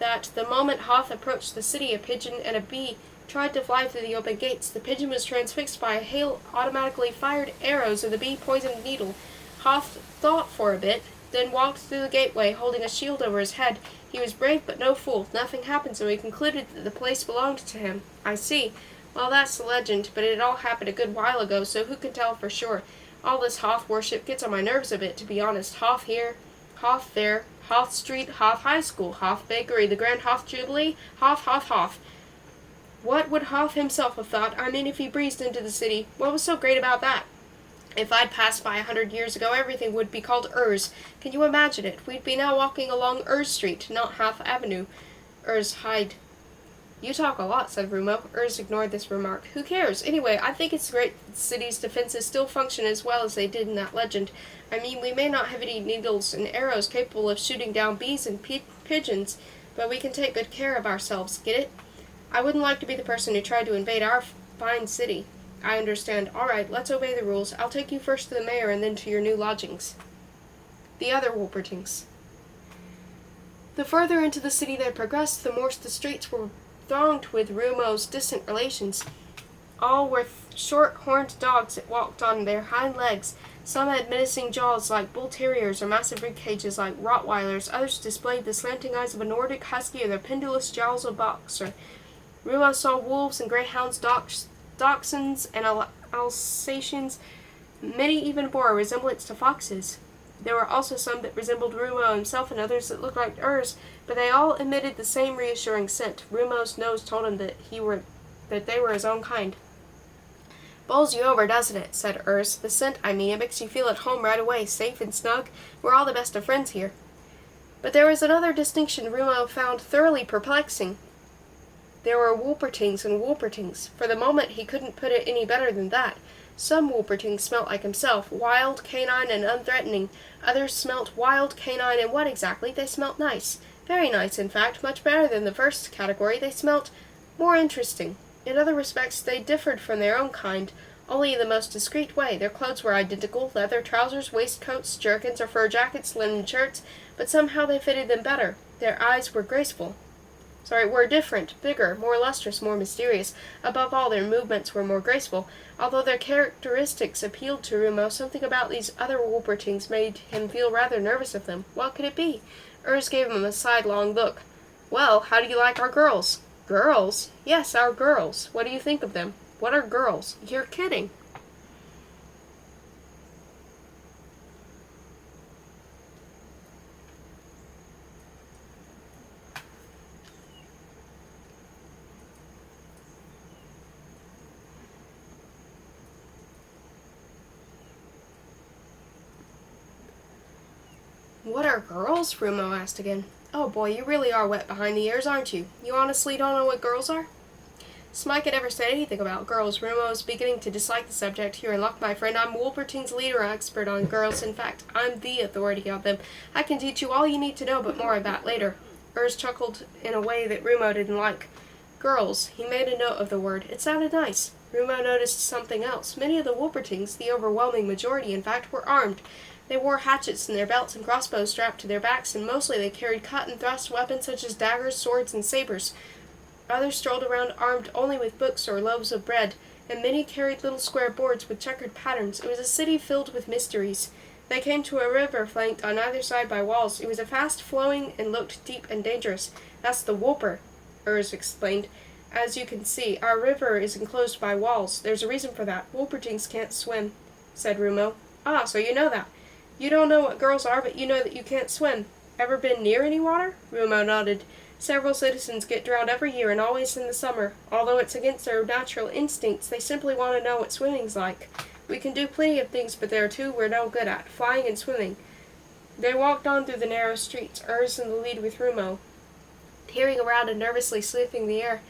that the moment Hoff approached the city, a pigeon and a bee tried to fly through the open gates. The pigeon was transfixed by a hail automatically fired arrows, and the bee poisoned a needle. Hoff thought for a bit, then walked through the gateway, holding a shield over his head. He was brave but no fool. Nothing happened, so he concluded that the place belonged to him." "I see. Well, that's the legend, but it all happened a good while ago, so who can tell for sure? All this Hoff worship gets on my nerves a bit, to be honest. Hoff here, Hoff there, Hoff Street, Hoff High School, Hoff Bakery, the Grand Hoff Jubilee, Hoff, Hoff, Hoff. What would Hoff himself have thought? I mean, if he breezed into the city, what was so great about that? If I'd passed by 100 years ago, everything would be called Urs. Can you imagine it? We'd be now walking along Urs Street, not Hoff Avenue." Urs Hyde. "You talk a lot," said Rumo. Urs ignored this remark. "Who cares? Anyway, I think it's great that the city's defenses still function as well as they did in that legend. I mean, we may not have any needles and arrows capable of shooting down bees and pigeons, but we can take good care of ourselves. Get it? I wouldn't like to be the person who tried to invade our fine city." "I understand. All right, let's obey the rules. I'll take you first to the mayor and then to your new lodgings." The other Wolpertings. The further into the city they progressed, the more the streets were thronged with Rumo's distant relations. All were short, horned dogs that walked on their hind legs. Some had menacing jaws like bull terriers or massive rib cages like Rottweilers. Others displayed the slanting eyes of a Nordic husky or the pendulous jowls of a boxer. Rumo saw wolves and greyhounds, dachshunds, and Alsatians. Many even bore a resemblance to foxes. There were also some that resembled Rumo himself and others that looked like Urs, but they all emitted the same reassuring scent. Rumo's nose told him that they were his own kind. "Bowls you over, doesn't it?" said Urs. "The scent, I mean. It makes you feel at home right away, safe and snug. We're all the best of friends here." But there was another distinction Rumo found thoroughly perplexing. There were Wolpertings and Wolpertings. For the moment he couldn't put it any better than that. Some Wolpertings smelt like himself, wild, canine, and unthreatening. Others smelt wild, canine, and what exactly? They smelt nice. Very nice, in fact, much better than the first category. They smelt more interesting. In other respects they differed from their own kind, only in the most discreet way. Their clothes were identical, leather trousers, waistcoats, jerkins, or fur jackets, linen shirts, but somehow they fitted them better. Their eyes were were different, bigger, more lustrous, more mysterious. Above all, their movements were more graceful. Although their characteristics appealed to Rumo, something about these other Wolpertings made him feel rather nervous of them. What could it be? Urs gave him a sidelong look. "Well, how do you like our girls?" "Girls?" "Yes, our girls. What do you think of them?" "What are girls?" "You're kidding." "What are girls?" Rumo asked again. "Oh boy, you really are wet behind the ears, aren't you? You honestly don't know what girls are?" Smike had never said anything about girls. Rumo was beginning to dislike the subject. "You're in luck, my friend. I'm Wolperting's leader expert on girls. In fact, I'm the authority on them. I can teach you all you need to know, but more of that later." Urs chuckled in a way that Rumo didn't like. Girls. He made a note of the word. It sounded nice. Rumo noticed something else. Many of the Wolpertings, the overwhelming majority in fact, were armed. They wore hatchets in their belts and crossbows strapped to their backs, and mostly they carried cut and thrust weapons such as daggers, swords, and sabers. Others strolled around armed only with books or loaves of bread, and many carried little square boards with checkered patterns. It was a city filled with mysteries. They came to a river flanked on either side by walls. It was a fast-flowing and looked deep and dangerous. That's the Wolper, Urs explained. As you can see, our river is enclosed by walls. There's a reason for that. Wolpertings can't swim, said Rumo. Ah, so you know that. You don't know what girls are, but you know that you can't swim. Ever been near any water? Rumo nodded. Several citizens get drowned every year, and always in the summer. Although it's against their natural instincts, they simply want to know what swimming's like. We can do plenty of things, but there are two we're no good at, flying and swimming. They walked on through the narrow streets, Urs in the lead with Rumo, peering around and nervously sniffing the air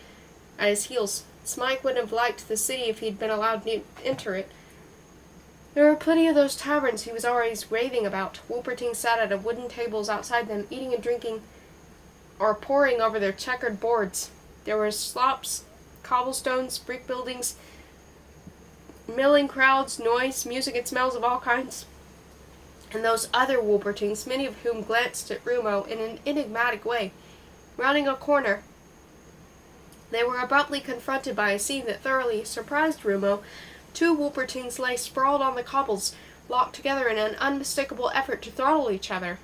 at his heels. Smike wouldn't have liked the city if he'd been allowed to enter it. There were plenty of those taverns he was always raving about. Wolpertings sat at wooden tables outside them, eating and drinking, or poring over their checkered boards. There were slops, cobblestones, brick buildings, milling crowds, noise, music, and smells of all kinds. And those other Wolpertings, many of whom glanced at Rumo in an enigmatic way. Rounding a corner, they were abruptly confronted by a scene that thoroughly surprised Rumo. Two Wolpertings lay sprawled on the cobbles, locked together in an unmistakable effort to throttle each other.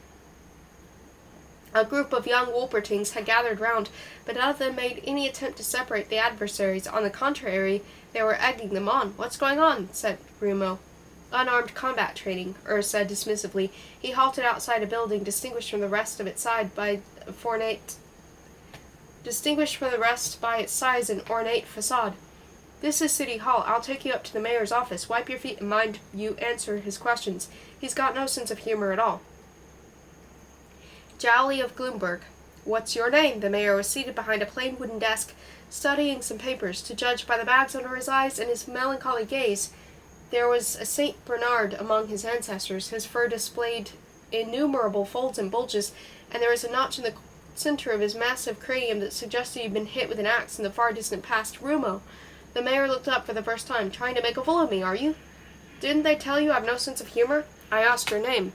A group of young Wolpertings had gathered round, but none of them made any attempt to separate the adversaries. On the contrary, they were egging them on. What's going on? Said Rumo. Unarmed combat training, Urs said dismissively. He halted outside a building distinguished from the rest by its size and ornate facade. This is City Hall. I'll take you up to the mayor's office. Wipe your feet and mind you answer his questions. He's got no sense of humor at all. Jowly of Gloomberg. What's your name? The mayor was seated behind a plain wooden desk, studying some papers. To judge by the bags under his eyes and his melancholy gaze, there was a Saint Bernard among his ancestors. His fur displayed innumerable folds and bulges, and there was a notch in the center of his massive cranium that suggested he'd been hit with an axe in the far distant past. Rumo. The mayor looked up for the first time. Trying to make a fool of me, are you? Didn't they tell you I've no sense of humor? I asked your name.